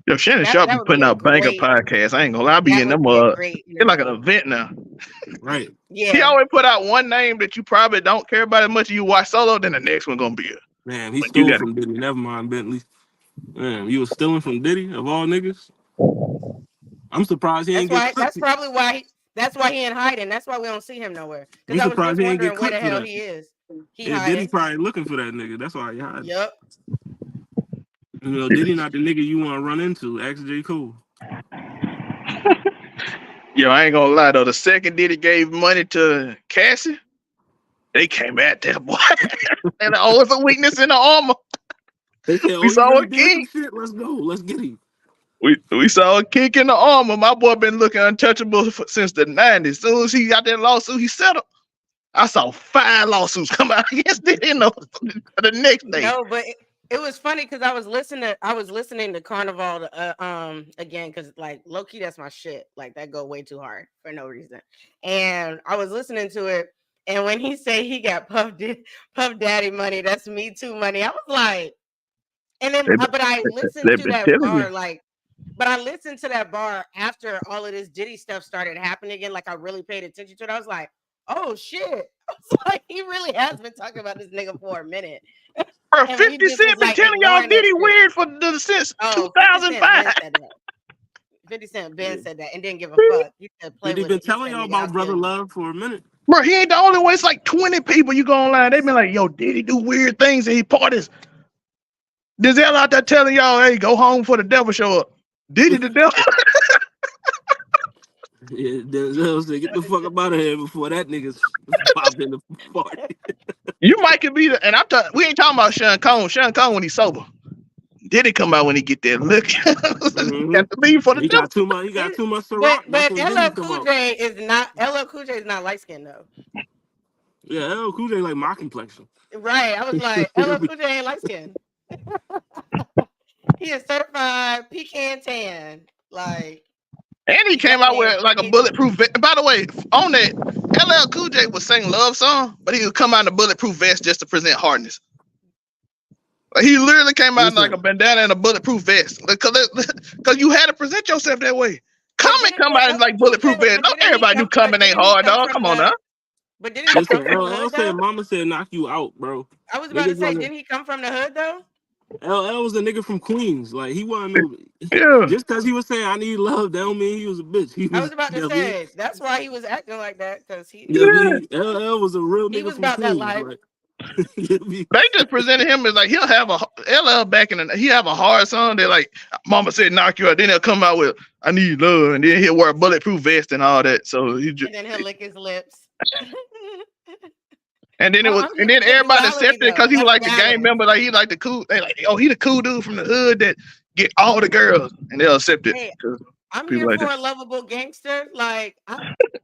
Yo, Shannon Sharp be That would be putting a out banger great podcasts. I ain't gonna lie, I be that in would them. be a great It's like an interview. event now. Right. He Yeah. always put out one name that you probably don't care about as much as you watch solo, then the next one gonna be it. Man, he But you stole gotta from Diddy. Never mind, Bentley. Man, you was stealing from Diddy of all niggas. I'm surprised he ain't get clipped. That's why he in hiding. That's why we don't see him nowhere. I'm Because I was surprised just he ain't get wondering where the clipped for hell that. he is. He Yeah, Diddy hiding. probably looking for that nigga. That's why he hiding. Yep. You know, Diddy not the nigga you want to run into. Ask J. Cole. Yo, I ain't gonna lie though. The second Diddy gave money to Cassie, they came at that boy. And oh, it's a weakness in the armor. They said, We "Oh, you saw really a did some king. shit. Let's go. Let's get him." We saw a kink in the armor. My boy been looking untouchable since the 90s. Soon as he got that lawsuit, he settled. I saw 5 lawsuits come out against Diddy the next day. No, but it was funny because I was listening to Carnival again because like low key that's my shit. Like that go way too hard for no reason. And I was listening to it, and when he said he got Puff Daddy money, that's Me Too money. I was like, and then but I listened They've to been that telling you. bar but I listened to that bar after all of this Diddy stuff started happening again. Like I really paid attention to it. I was like, oh shit. I was like, he really has been talking about this nigga for a minute. Bro, And 50 we just Cent was been like telling y'all ignoring that Diddy shit. weird since Oh, 50 Cent 2005. Ben said that. 50 Cent Ben said that and didn't give a fuck. He said play Diddy with been it. He telling said, y'all nigga, I'll about brother kill you. love for a minute. Bro, he ain't the only one. It's like 20 people you go online. They been like, yo, Diddy do weird things and he parties. Denzel out there telling y'all, hey, go home for the devil show up. Diddy the devil. Yeah, Denzel said, "Get the fuck up out of here before that nigga popped in the party." You might could be the, and we ain't talking about Sean Combs. Sean Combs when he's sober. Diddy come out when he get that look. Got to leave for the He devil. got too much. He got too much But Ciroc. That's when Diddy LL come Cool out. J is not LL Cool J is not light skinned though. Yeah, LL Cool J like my complexion. Right. I was like, LL Cool J ain't light skin. He is certified pecan tan. Like, And he he came out definitely ain't with like a Caucasian. bulletproof vest. By the way, on that, LL Cool J was singing love song, but he would come out in a bulletproof vest just to present hardness. Like, he literally came out in like a Listen, bandana and a bulletproof vest. Because you had to present yourself that way. But Common didn't come out in LL like Cool bulletproof J, vest. but Don't didn't he everybody knew come but Common ain't didn't he hard, come dog. from Come on now. the but didn't he listen. come from the LL hood said, though? "Mama said knock you out, bro." I was about to Niggas say, wanna. didn't he come from the hood though? LL was a nigga from Queens. Like he wasn't no. Yeah. Just because he was saying I need love, that don't mean he was a bitch. He I was. was about You to know what I mean? say that's why he was acting like that, because You know what I Yeah. mean? LL was a real he nigga was from about that Queens. life. Like, you know what I mean? They just presented him as like he'll have a LL back in the he have a hard song that like Mama said knock you out. Then he'll come out with I need love, and then he'll wear a bulletproof vest and all that. So he just And then he'll lick his lips. and then it was and It's then the everybody duality accepted it though. because he was That's like the gang balance. member, like he like the cool. They like oh he the cool dude from the hood that get all the girls, and they'll accept it Hey, because I'm people here like for that. a lovable gangster. Like,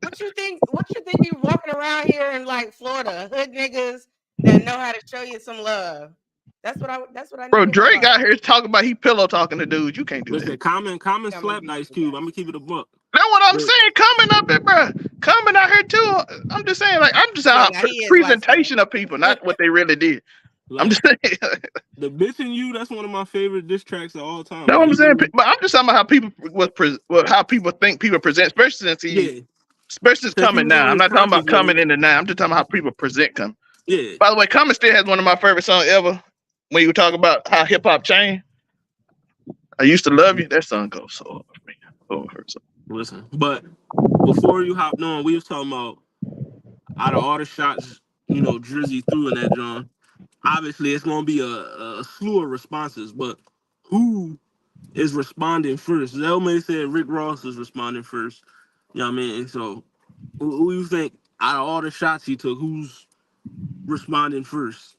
what you think? What you think? You walking around here in like Florida, hood niggas that know how to show you some love. That's what I Bro, need in my Drake life. out here talking about he pillow talking to dudes. You can't do that. Listen, common I'm gonna slapped be Ice the Cube. I'm best. gonna keep it a buck. That's what I'm But saying. Coming up there, bro. Coming out here too. I'm just saying, like, I'm just Yeah, out now he is light skinned. presentation of people, not what they really did. I'm like just saying. the bitch in you, that's one of my favorite diss tracks of all time. That's Like what I'm he saying. really, But I'm just talking about how people how people think people present, yeah. especially since Cause he coming was now. on I'm his not talking conscious about coming wave. in the now. I'm just talking about how people present come. Yeah. By the way, Common still has one of my favorite songs ever. When you talk about how hip hop changed, I used to love you. That song goes so hard for me. Oh, it hurts. Listen, but before you hopped on, we was talking about out of all the shots, Drizzy threw in that John. Obviously, it's gonna be a slew of responses, but who is responding first? Zelmay said Rick Ross is responding first. You know what I mean? So, who you think out of all the shots he took, who's responding first?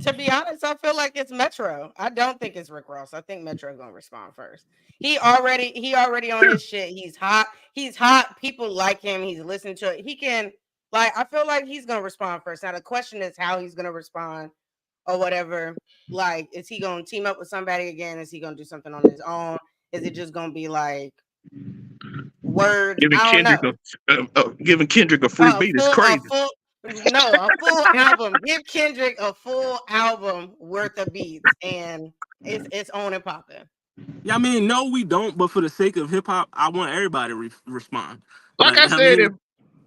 To be honest, I feel like it's Metro. I don't think it's Rick Ross. I think Metro gonna respond first. He already on his shit. He's hot. He's hot. People like him. He's listening to it. He can like. I feel like he's gonna respond first. Now the question is how he's gonna respond or whatever. Like, is he gonna team up with somebody again? Is he gonna do something on his own? Is it just gonna be like words? Giving I don't Kendrick know. giving Kendrick a free A beat is full, a crazy. full, no, a full album. Give Kendrick a full album worth of beats, and it's on and popping. Yeah, I mean, no, we don't. But for the sake of hip hop, I want everybody to respond. Like Like, I I said, mean,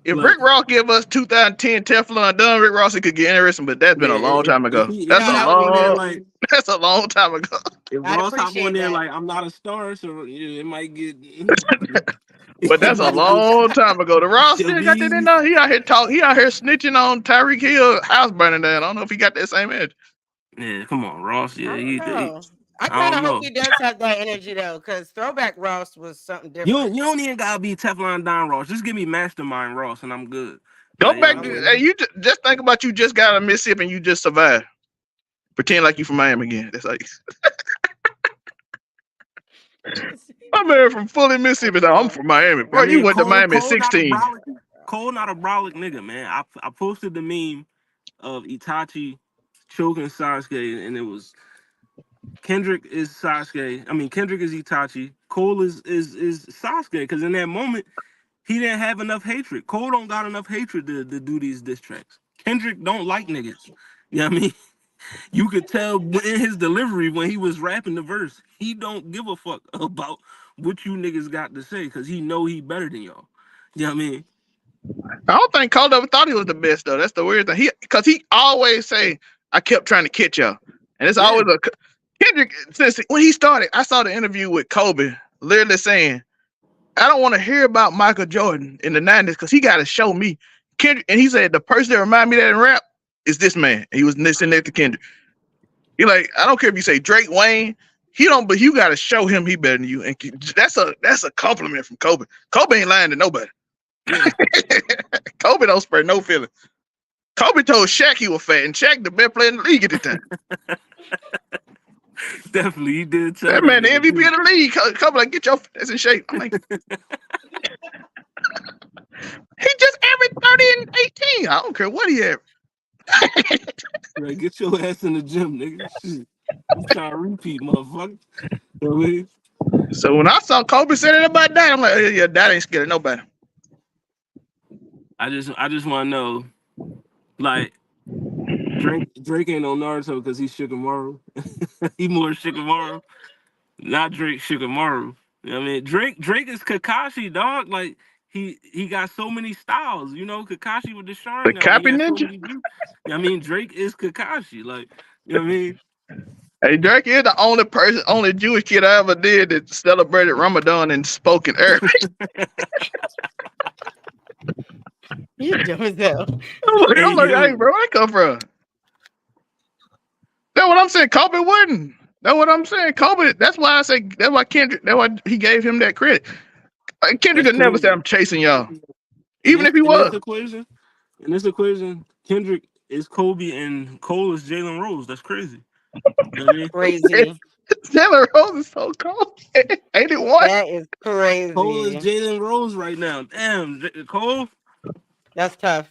if like, Rick Ross give us 2010 Teflon done, Rick Ross it could get interesting, but that's been yeah, a long time if ago. he if That's No, he a that would hop be on there long dope. like that's a long time ago. if I'd Ross hop on appreciate there that. like I'm not a star, so it might get But it that's a might get long time ago. The Ross still got that in Shabby. there. He out here snitching on Tyreek Hill house burning down. I don't know if he got that same edge. Yeah, come on, Ross. I Yeah, don't know. I I kind don't of hope know. he does have that energy though, because Throwback Ross was something You different. don't, you don't even gotta be Teflon Don Ross. Just give me Mastermind Ross and I'm good. Go Like, you know back what I to I'm with hey, mean? you. you just think about you just got a Mississippi and you just survived. Pretend like you from Miami again. That's like I'm here from fully Mississippi. Now I'm from Miami. I Bro, you mean, went to Cole, Miami at Cole not a 16. brolic, Cole not a brolic nigga, man. I posted the meme of Itachi choking Sasuke, and it was Kendrick is Sasuke. I mean, Kendrick is Itachi. Cole is Sasuke, because in that moment he didn't have enough hatred. Cole don't got enough hatred to do these diss tracks. Kendrick don't like niggas. You know what I mean? You could tell in his delivery when he was rapping the verse, he don't give a fuck about what you niggas got to say because he know he better than y'all. You know what I mean? I don't think Cole ever thought he was the best though. That's the weird thing. Because he always say, "I kept trying to catch y'all," and it's Yeah. always a Kendrick. Since when he started, I saw the interview with Kobe, literally saying, "I don't want to hear about Michael Jordan in the '90s because he got to show me." Kendrick, and he said the person that remind me of that in rap is this man. And he was listening next to Kendrick. He like, I don't care if you say Drake, Wayne. He don't, but you got to show him he better than you, and that's a compliment from Kobe. Kobe ain't lying to nobody. Yeah. Kobe don't spare no feeling. Kobe told Shaq he was fat, and Shaq the best player in the league at the time. Definitely, he did tell That that man, the nigga MVP too. of the league. Kobe like, get your ass in shape. I'm like, he just mean? I don't care what he had. Like, get your ass in the gym, nigga. Shit. I'm trying to repeat, motherfucker. You know what I mean? So when I saw Kobe saying about that, I'm like, yeah, that ain't scared of nobody. I just want to know, like, Drake ain't on Naruto because he's Shikamaru. He more Shikamaru, not Drake Shikamaru. You know what I mean? Drake is Kakashi, dog. Like, he got so many styles. You know, Kakashi with the The Sharingan. He Cappy has so Ninja. many. You know what I mean? Drake is Kakashi. Like, you know what I mean? Hey, Drake is the only person, only Jewish kid I ever did that celebrated Ramadan and spoke in Arabic. You dumb as hell. I'm Hey, like, hey, yo. bro, where I come from? That's what I'm saying. Kobe wouldn't. That's what I'm saying. Kobe. That's why I say. That's why Kendrick. That's why he gave him that credit. Kendrick That's could never say crazy. I'm chasing y'all, In even this if he in this was. equation, in this equation, Kendrick is Kobe and Cole is Jalen Rose. That's crazy. You know what I mean? Crazy. Taylor Rose is so cold. 81. That is Cole is crazy. Jalen Rose right now. Damn, Cole. That's tough.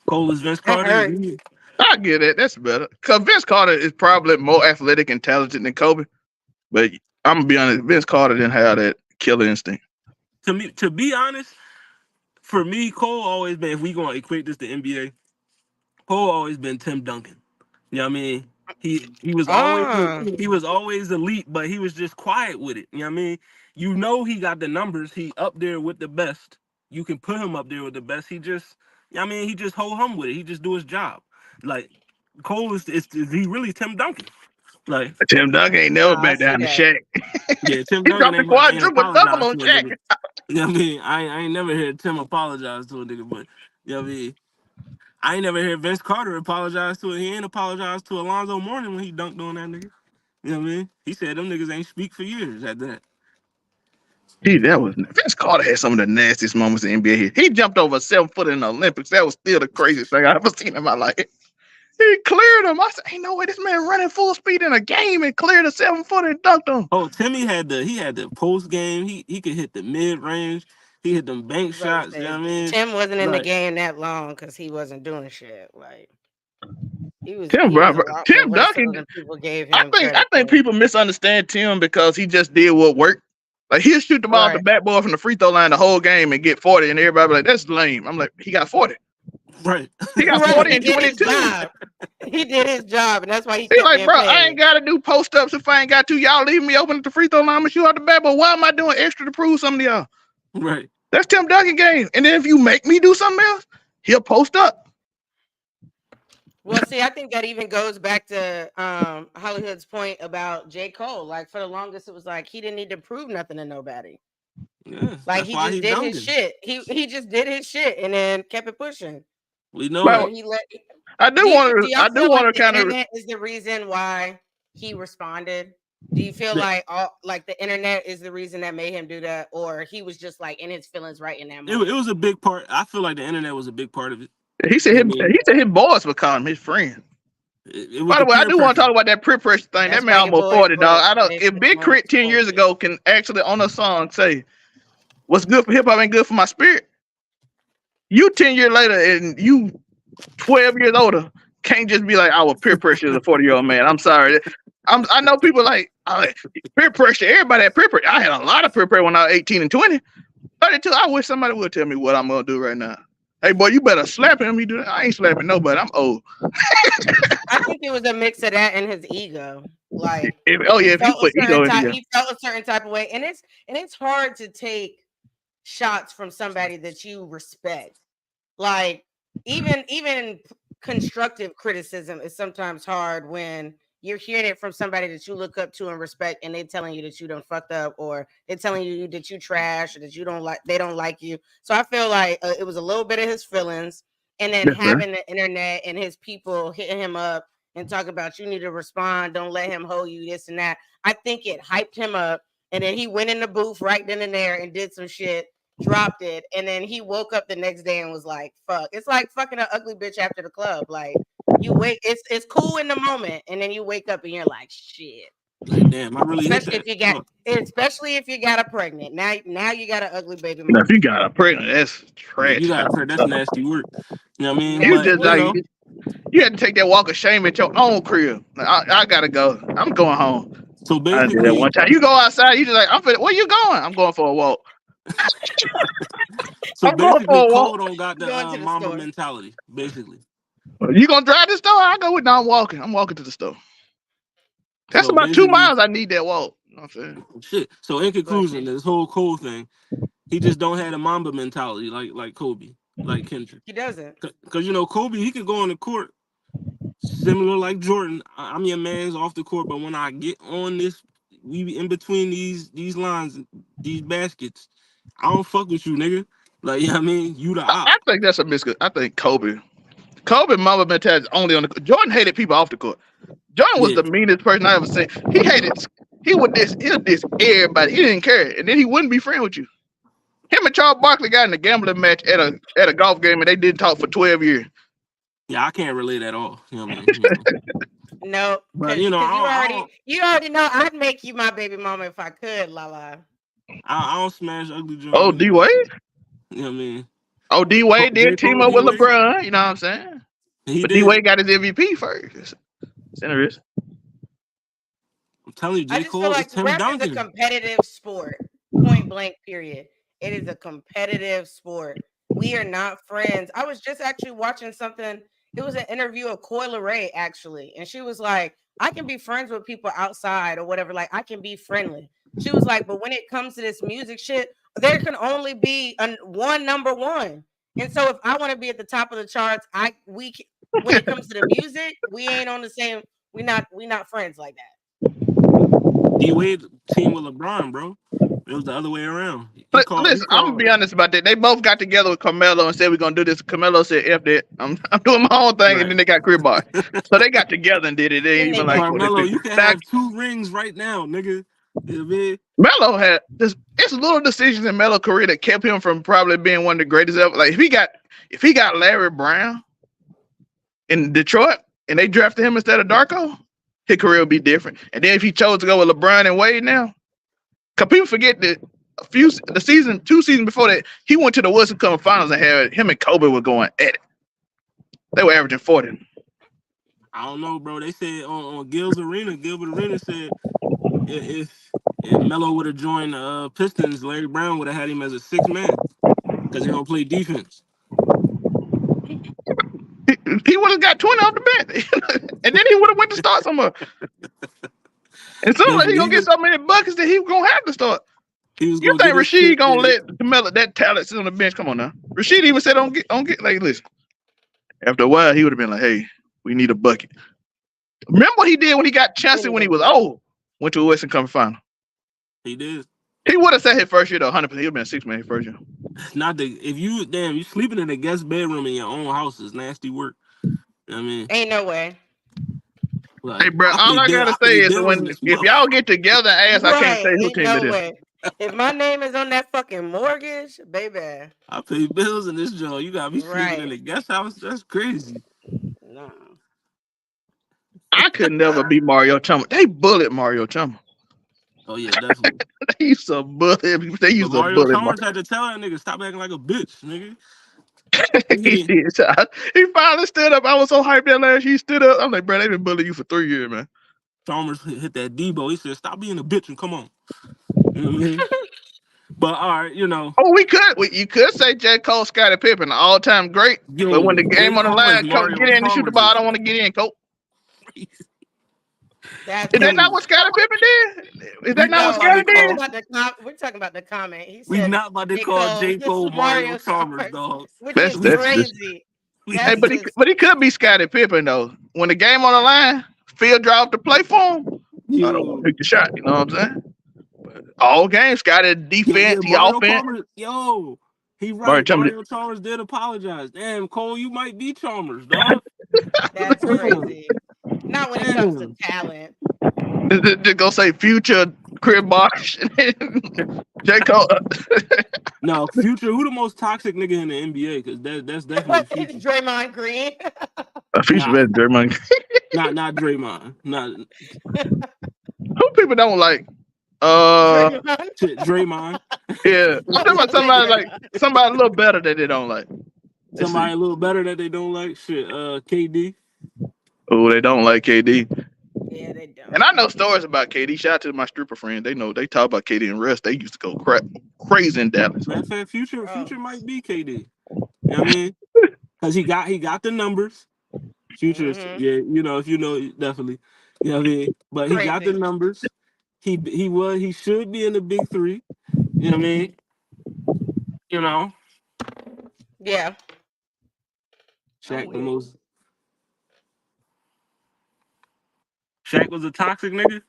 Cole is Vince That Carter. hurt. I get it. That's better. Cause Vince Carter is probably more athletic and talented than Kobe. But I'm gonna be honest. Vince Carter didn't have that killer instinct. To be honest, for me, Cole always been. If we gonna equate this to NBA, Cole always been Tim Duncan. You know what I mean? Ah, He was always elite, but he was just quiet with it. You know what I mean? You know he got the numbers. He up there with the best. You can put him up there with the best. He just, you know what I mean, he just hold hum with it. He just do his job. Like Cole is he really Tim Duncan? Like, Tim Duncan ain't never I back see down to that. Shaq. yeah, Tim He Duncan dropped the ain't quadruple double apologized on to a Shaq. nigga. You know what I mean? I ain't never heard Tim apologize to a nigga, but you know what I mean? I ain't never heard Vince Carter apologize to it. He ain't apologized to Alonzo Mourning when he dunked on that nigga. You know what I mean? He said them niggas ain't speak for years at that. Gee, that was Vince Carter had some of the nastiest moments in NBA. He jumped over a 7 foot in the Olympics. That was still the craziest thing I ever seen in my life. He cleared him. I said, "Ain't no way this man running full speed in a game and cleared a 7 foot and dunked him." Oh, Timmy had the post game. He could hit the mid range. He hit them I bank was about to shots. You say, know what I mean? Tim wasn't in the Like, game that long because he wasn't doing shit. Like Tim, he bro, was a lot more Tim versatile Duncan. than people gave I him think I credit think for. people misunderstand Tim because he just did what worked. Like he'll shoot the ball at the Right. backboard from the free throw line the whole game and get 40, and everybody be like, "That's lame." I'm like, he got 40. right. He got Right. 40 He in did his 22. job. He did his job, and that's why he He's kept like, getting bro, I ain't paid. got to do post ups if I ain't got to. Y'all leaving me open at the free throw line and shoot out the backboard. Why am I doing extra to prove something to y'all? Right. That's Tim Duncan game. And then if you make me do something else, he'll post up. Well, see, I think that even goes back to Hollywood's point about J. Cole. Like for the longest, it was like he didn't need to prove nothing to nobody. Yeah. Like That's he why just he did his dunking. shit. He just did his shit and then kept it pushing. We know But that. And he let. I do Do want to, y'all I do feel want like to the kind of, internet is the reason why he responded? Do you feel The- like the internet is the reason that made him do that, or he was just like in his feelings right in that it moment? was a big part. I feel like the internet was a big part of it. he I mean, said his boys would call him his friend. it was By the the way, I peer do want to pressure. talk about that peer pressure thing. That That's man why your almost boys 40, dog. broke. I don't. They If put Big you on Crit this 10 years bullshit. ago can actually on a song say, "What's good for hip hop ain't good for my spirit." You 10 years later and you 12 years older can't just be like, "Our peer pressure is a 40-year-old man." I'm sorry. I know people like peer pressure. Everybody had peer pressure. I had a lot of peer pressure when I was 18 and 20. 32, I wish somebody would tell me what I'm gonna do right now. Hey boy, you better slap him. You do that. I ain't slapping nobody. I'm old. I think it was a mix of that and his ego. Like Oh yeah, if you put ego in here. he felt a certain type of way, and it's hard to take shots from somebody that you respect. Like even constructive criticism is sometimes hard when you're hearing it from somebody that you look up to and respect, and they telling you that you done fucked up, or they're telling you that you trash, or that you don't like they don't like you. So I feel like it was a little bit of his feelings, and then Yes, sir. having the internet and his people hitting him up and talk about you need to respond, don't let him hold you, this and that. I think it hyped him up, and then he went in the booth right then and there and did some shit, dropped it, and then he woke up the next day and was like, "Fuck!" It's like fucking an ugly bitch after the club. Like you wake, it's cool in the moment, and then you wake up and you're like, "Shit." Like, damn, I really hit Especially if that. you got, Fuck. especially if you got a pregnant. Now you got an ugly baby You know, if mama. you got a pregnant, that's Yeah, you trash. got to that's nasty work. You know what I mean? You But just you like know, you had to take that walk of shame at your own crib. Like, I gotta go. I'm going home. so I did that basically, one time. You go outside. You just like where you going? I'm going for a walk. so I'm going basically, for a walk. Cole don't got the Going to the mama store. mentality. Basically, You gonna drive this store? I go with. No, I'm walking. I'm walking to the store. That's so about 2 miles. basically, I need that walk. You know what I'm saying? shit. So in Bless conclusion, you. this whole Cole thing, he just don't have a mamba mentality like Kobe, like Kendrick. He doesn't. Because you know Kobe, he could go on the court similar like Jordan. I'm your man's off the court, but when I get on this, we be in between these lines, these baskets. I don't fuck with you, nigga. Like, you know what I mean? You the I op. think that's a miscon. I think Kobe mama mentality is only on the. Jordan hated people off the court. Jordan was Yeah. the meanest person I ever seen. He hated. He would diss everybody. He didn't care, and then he wouldn't be friends with you. Him and Charles Barkley got in a gambling match at a golf game, and they didn't talk for 12 years. Yeah, I can't relate at all. You know what I mean? You know. No, But because you know, you already know I'd make you my baby mama if I could, Lala. I don't smash ugly Oh, Jones D anyway. Wade. You know what I mean? Oh, D Wade J. did team Cole, up D with Wade, LeBron. You know what I'm saying? he But D did. Wade got his MVP first. It's interesting. I'm telling you, I J. just feel Cole is like Tim rap is a Duncan. competitive sport. Point blank, period. It is a competitive sport. We are not friends. I was just actually watching something. It was an interview of Coyle Ray, actually. And she was like, I can be friends with people outside or whatever. Like, I can be friendly. She was like, but when it comes to this music shit, there can only be one number one. And so if I want to be at the top of the charts, when it comes to the music, we ain't on the same. We not friends like that. D Wade team with LeBron, bro. It was the other way around. He But called. He listen, I'm gonna be called. honest about that. They both got together with Carmelo and said we're gonna do this. Carmelo said, "F that. I'm doing my own thing," and Right. then they got crib bar. So they got together and did it. They ain't And they even like did. what they Carmelo, did. you can Now have 2 rings right now, nigga. You know what I mean? Melo had this. It's little decisions in Melo's career that kept him from probably being one of the greatest ever. Like if he got Larry Brown in Detroit and they drafted him instead of Darko, his career would be different. And then if he chose to go with LeBron and Wade now, cause people forget that the season 2 seasons before that, he went to the Western Conference Finals and had him and Kobe were going at it. They were averaging 40. I don't know, bro. They said on Gilbert Arena said if Melo would have joined Pistons, Larry Brown would have had him as a 6 man because he don't play defense. He would have got 20 off the bench, and then he would have went to start somewhere. And some like Listen, he gonna get so many buckets that he gonna have to start. he was You gonna think get his Rasheed shit. gonna let Melo that talent sit on the bench? Come on now. Rasheed even said don't get like listen. After a while, he would have been like, hey, we need a bucket. Remember what he did when he got Chauncey when he was old? Went to a Western Conference Final. He did. He would have said his first year though, 100%. He would have been a 6 man his first year. Not the if you sleeping in a guest bedroom in your own house is nasty work. You know what I mean, Ain't no way. like Hey, bro, all I gotta I say pay is that bills in this if y'all get together and ask, I can't Right. say who Ain't team it no is. way. If my name is on that fucking mortgage, baby. I pay bills in this joint. You gotta be sleeping in Right. a guest house. That's crazy. No. I could never be Mario Chama. They bullied Mario Chama. Oh yeah, definitely. They used to bully. They But used to Mario bully Chalmers Mario. had to tell that nigga stop acting like a bitch, nigga. He He, did. He finally stood up. I was so hyped that last year. He stood up. I'm like, bro, they been bullying you for 3 years, man. Chalmers hit that Debo. He said, "Stop being a bitch and come on." You know what I mean? But all right, Oh, you could say J. Cole, Scottie Pippen, all time great. But when yo, the J game on the Cole is line, Coach, Mario get in and shoot the Chalmers ball. I is don't want to get in, Coach. crazy. That's Is that not crazy. what Scottie Pippen did? Is We that not not what No, about to Scottie we're talking did? call. about we're talking about the comment. He We said not about to J. call Cole, J this Cole is Mario Mario Chalmers, Chalmers, dog. which That's is We, that's just. crazy. we Hey, That's just but he could be Scottie Pippen though. When the game on the line, Phil drive to play for him. I don't want yo to take the shot. You know what I'm saying? But all games, Scottie yeah defense, he Mario offense. Chalmers he Mario right. Chambers. Mario Chalmers did apologize. Damn Cole, you might be Chalmers, dog. that's Damn, crazy. Not when it comes to damn. talent. Just go say future Crib Bosh. J. Cole. No, Future. Who the most toxic nigga in the NBA? Because that's definitely Future. Draymond Green. Future Nah, better, Jermaine. not Draymond. Not Who people don't like? Uh, Draymond. Shit, Draymond. yeah. I'm I talking was about gonna say somebody like Draymond. somebody a little better that they don't like. Let's see. Somebody a little better that they don't like. Shit, KD. Oh, they don't like KD. Yeah, they And don't. I know stories about KD. Shout out to my stripper friend. They know they talk about KD and Russ. They used to go crazy in Dallas. Matter of fact, Oh, future might be KD. You know what I mean? Because he got the numbers. Future, mm-hmm. yeah, if you know, definitely. You know what I mean? But he got the Crazy. numbers. He should be in the big three. You know what I mean? You know, Yeah, I'm Shaq the with it. most. Shaq was a toxic nigga.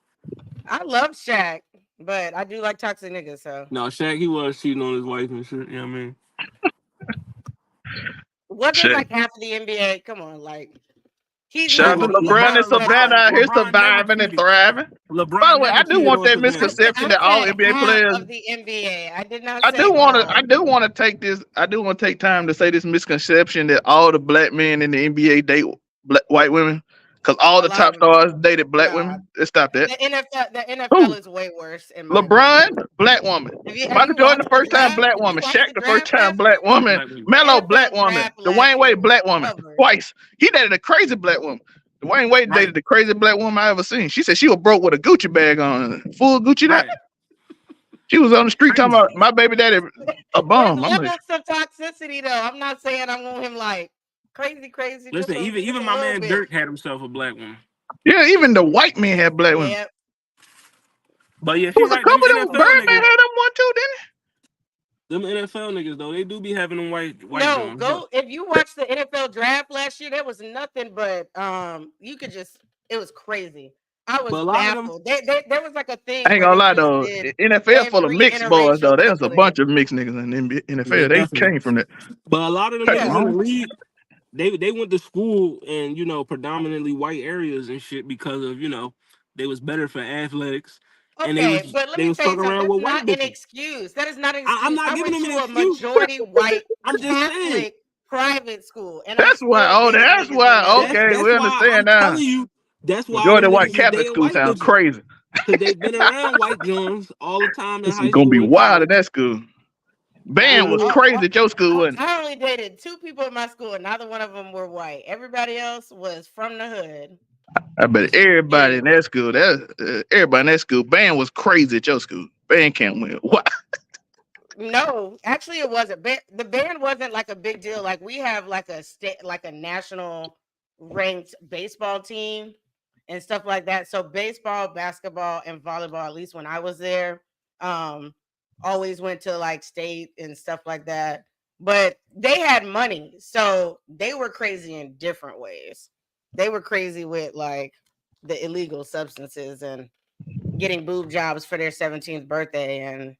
I love Shaq, but I do like toxic niggas. So No, Shaq he was cheating on his wife and shit. You know what I mean? wasn't Shit. like half of the NBA. Come on, like he's Shout Man, out not to the only LeBron and LeBron, Savannah LeBron, out here LeBron never surviving and cheated. thriving. By the LeBron way, never I do cheated want on that Savannah. misconception I that all said NBA half players. of the NBA. I did not say I all. do want to take this. I do want to take time to say this misconception that all the black men in the NBA date white women, because all A the lot top of them stars do. dated black Nah, women. Let's stop that. the NFL Who? is way worse in my opinion. LeBron, black woman. Have Michael you Jordan, the watched the first time draft? black Did you woman. watch Shaq, the the first draft time last black year? woman. Black women. The Melo, black NFL woman. draft last Dwayne year Wade, was black woman. covered. Twice. He dated a crazy black woman. Dwayne Wade Right, dated the crazy black woman I ever seen. She said she was broke with a Gucci bag on, full Gucci that. right. She was on the street talking Crazy. about my baby daddy a There's bum. I'm like, levels to toxicity, though. I'm not saying I want him like crazy, crazy, Listen, just even a my little man bit. Dirk had himself a black woman. yeah, even the white men had black women. Yeah. But yeah, There she was a right. Them couple of them. NFL Birdman niggas, had them one too, didn't them NFL niggas though, they do be having them white No, Jones. But go if you watched the NFL draft last year, there was nothing but you could just it was crazy. I was a lot of them, baffled. There was like a he? I thing ain't where gonna they lie just though. did NFL full of every mixed boys though. interracial There's a split. bunch of mixed niggas in the yeah, NFL. They definitely. came from that. But a lot of them Patrick niggas Yeah. in the Mahomes. league, they went to school in predominantly white areas and shit because of they was better for athletics, and Okay, but let they me was tell you fucking something. around That's with white not an bitches. excuse. That is not an I'm excuse. not I giving went them to an a excuse. majority white I'm just saying. Catholic private school, and I That's why. still Oh, dated that's niggas in why. that That's Okay, school. we that's why I'm understand now. telling you. That's why all Majority them white niggas is Catholic dating school white sounds bitches crazy. because they've been around white Jones all the time in This is high gonna be school and wild in college. that school. You Band know what was I mean? crazy at your school, wasn't I only dated two people in my school, and neither one of them were white. Everybody else was from the hood. it? I bet everybody in Period. that school, everybody in that school, band was crazy at your school. Band can't win. What? No, actually, it wasn't. The band wasn't like a big deal. Like we have like a state, like a national ranked baseball team and stuff like that. So baseball, basketball, and volleyball. At least when I was there, um, always went to like state and stuff like that. But they had money, so they were crazy in different ways. They were crazy with like the illegal substances and getting boob jobs for their 17th birthday and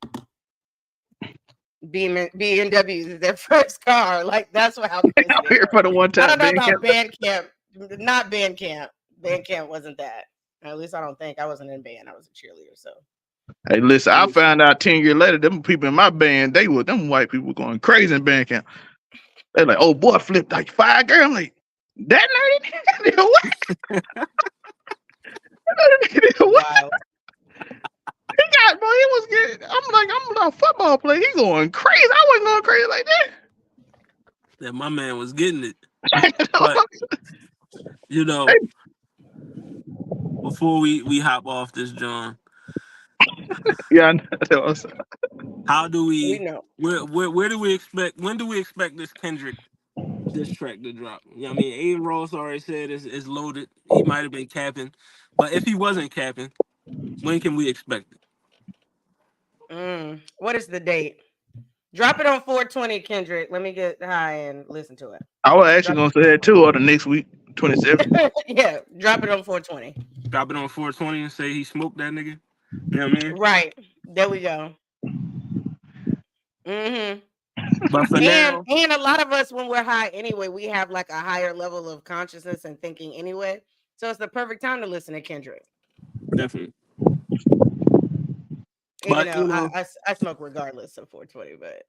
BMWs is their first car. Like that's how crazy I'm they here were. for the one I time don't know band about camp. band camp. Not band camp. Band camp wasn't that. At least I don't think I wasn't in band. I was a cheerleader. So Hey, listen, I And found out 10 years later, them people in my band, them white people going crazy in band camp. They're like, oh boy, flipped like 5 girls. I'm like, that nerdy? What? What? wow. He got, bro, he was getting, I'm a football player. He going crazy. I wasn't going crazy like that my man was getting it. But that. you know, before we hop off this, John, Yeah, I know. That was- how do We we know. where do we expect when do we expect this Kendrick diss track to drop? I mean, Aiden Ross already said it's loaded. He might have been capping, but if he wasn't capping, when can we expect it? What is the date? Drop it on 420, Kendrick. Let me get high and listen to it. I was actually Drop going to say that too, or the next week, 27th. it. Yeah, drop it on 420. Drop it on 420 and say he smoked that nigga. You know what I mean? Right. There we go. Mm-hmm. But for And now, a lot of us when we're high anyway, we have like a higher level of consciousness and thinking anyway. So it's the perfect time to listen to Kendrick. definitely. Even But though I smoke regardless of 420, but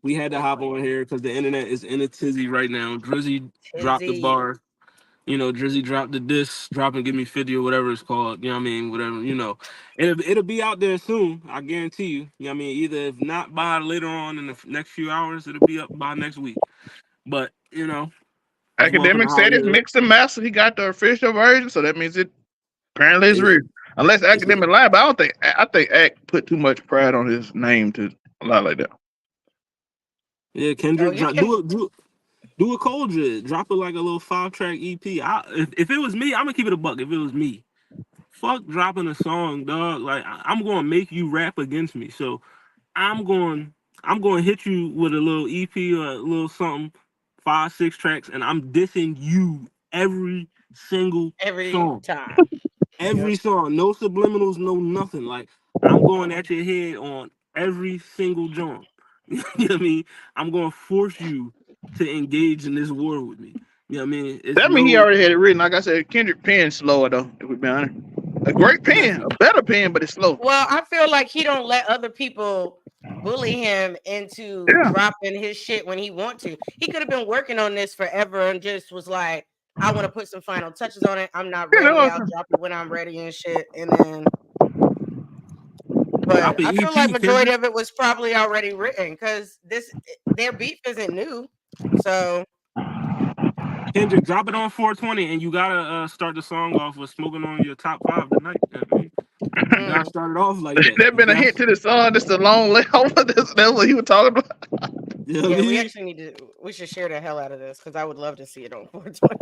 we had to hop on here because the internet is in a tizzy right now. Drizzy dropped the Tizzy. bar. Drizzy dropped the disc, drop and give me 50 or whatever it's called. You know what I mean? Whatever, it'll be out there soon. I guarantee you. You know what I mean? Either if not by later on in the next few hours, it'll be up by next week. But it's welcome to Academic said it's Hollywood. mixed and mastered. He got the official version, so that means it apparently is It's, real. Unless it's Academic lied, but I think Act put too much pride on his name to lie like that. yeah, Oh, Kendrick you drop can. do a cold drid, drop it like a little 5-track EP. If it was me, I'm gonna keep it a buck. If it was me, fuck dropping a song, dog. Like I'm gonna make you rap against me. So I'm going I'm going to hit you with a little EP or a little something, 5, 6 tracks, and I'm dissing you every single Every song. time. Yep. Every song, no subliminals, no nothing. Like I'm going at your head on every single joint. You know what I mean? I'm going to force you to engage in this war with me. You know what I mean? It's That mean he no already had it written. Like I said, Kendrick pen slower though. If we be honest, a great pen, a listen, better pen, but it's slow. Well, I feel like he don't let other people bully him into Yeah, dropping his shit when he want to. He could have been working on this forever and just was like, I want to put some final touches on it. I'm not you know ready. what I'll I'm drop it when I'm ready and shit. And then, drop but an I feel like EP, majority Kendrick. of it was probably already written because their beef isn't new. So Kendrick, drop it on 420, and you gotta start the song off with "Smoking on Your Top 5" tonight. You know what I mean? You gotta mm, start it off like saying? that. That You been a got, hint to the song. That's the long layover. That's what he was talking about. you know what I yeah, we mean? actually need to. We should share the hell out of this because I would love to see it on 420.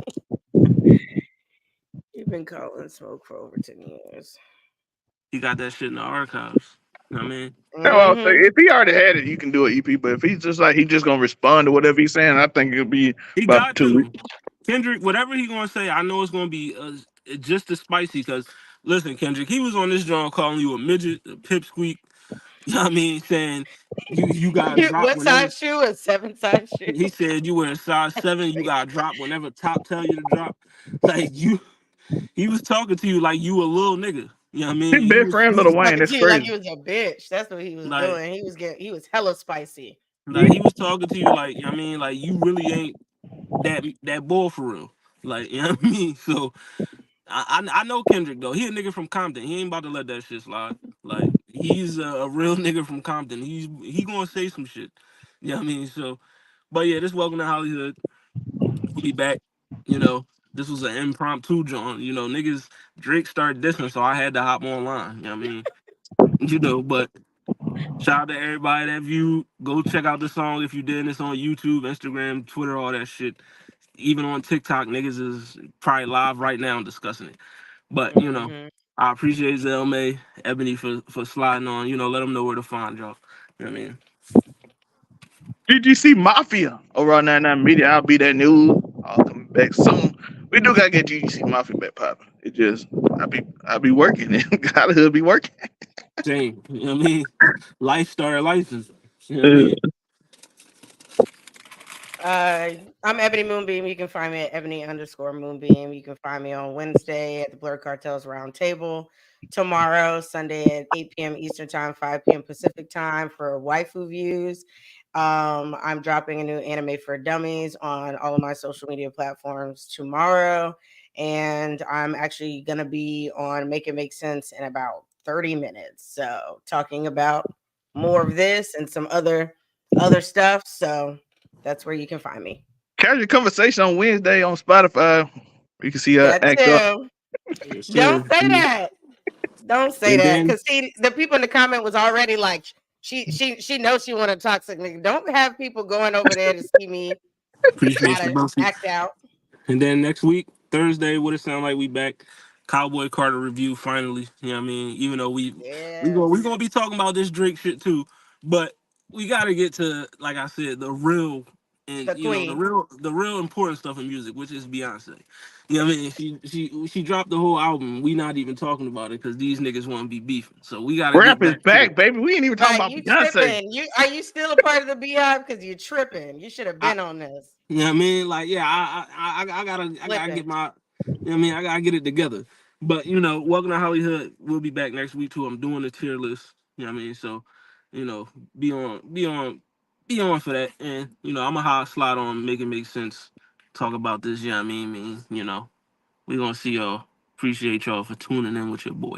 You've been calling smoke for over 10 years. He got that shit in the archives. You know what I mean? That's what I was saying. Hmm. If he already had it, you can do an EP. But if he's just like he just gonna respond to whatever he's saying, I think it'll be He about got 2 weeks. to. Kendrick, whatever he gonna say, I know it's gonna be just as spicy. Cause listen, Kendrick, he was on this joint calling you a midget, a pipsqueak. You know what I mean? Saying you got dropped What whenever. size shoe? A seven size shoe. He said you were a size 7. You got dropped whenever top tell you to drop. Like he was talking to you like you a little nigga. You know what I His mean? best friend, He Lil was Wayne, Talking that's to you like crazy. you was a bitch. That's what he was like doing. He was hella spicy. he was talking to you like, you know what I mean, like you really ain't that bull for real. Like, you know what I mean? So I know Kendrick though. He a nigga from Compton. He ain't about to let that shit slide. Like he's a real nigga from Compton. He gonna say some shit. You know what I mean? So, but yeah, this welcome to Hollywood. We'll be back. You know, this was an impromptu joint. Niggas Drake started dissing, so I had to hop online. You know what I mean? But shout out to everybody that viewed. Go check out the song if you did. It's on YouTube, Instagram, Twitter, all that shit. Even on TikTok, niggas is probably live right now discussing it. But Hmm. I appreciate Zell May, Ebony for sliding on. Let them know where to find y'all. You know what I mean? GGC Mafia over on 99 Media. I'll be that news. I'll come back soon. We do gotta get GGC Mafia back popping. It just I be working and HollyHood be working. Same. You know what I mean? Lifestyle license. You know what I mean? I'm Ebony Moonbeam. You can find me at Ebony_Moonbeam. You can find me on Wednesday at the Blur Cartels Round Table. Tomorrow, Sunday at 8 p.m. Eastern Time, 5 p.m. Pacific Time for Waifu Views. I'm dropping a new anime for dummies on all of my social media platforms tomorrow. And I'm actually going to be on Make It Make Sense in about 30 minutes. So, talking about more of this and some other stuff. So, that's where you can find me. Casual conversation on Wednesday on Spotify. You can see her That act up. too. Yes, Don't sir. say that. Don't say And that. then Cause see, the people in the comment was already like, she knows she want a toxic nigga. Don't have people going over there to see me appreciate you, gotta Buffy. act out. And then next week, Thursday, what it sound like we back. Cowboy Carter review finally. You know what I mean? Even though we Yes. gonna be talking about this Drake shit too, but we gotta get to, like I said, the real and The queen. the real important stuff in music, which is Beyonce. You know what I mean? She dropped the whole album. We not even talking about it because these niggas want to be beefing. So we gotta Rap get is back to the back, baby. We ain't even talking Like about you Beyonce. tripping. You are you still a part of the beehive? Cause you tripping. You should have I, been on this. You know what I mean? Like, yeah, I gotta Flipping. get my, you know what I mean? I gotta get it together. But welcome to Hollywood. We'll be back next week too. I'm doing the tier list. You know what I mean? So, you know, be on, be on, be on for that. And I'm a hot slot on make it make sense. Talk about this. You know what I mean? We gonna see y'all. Appreciate y'all for tuning in with your boy.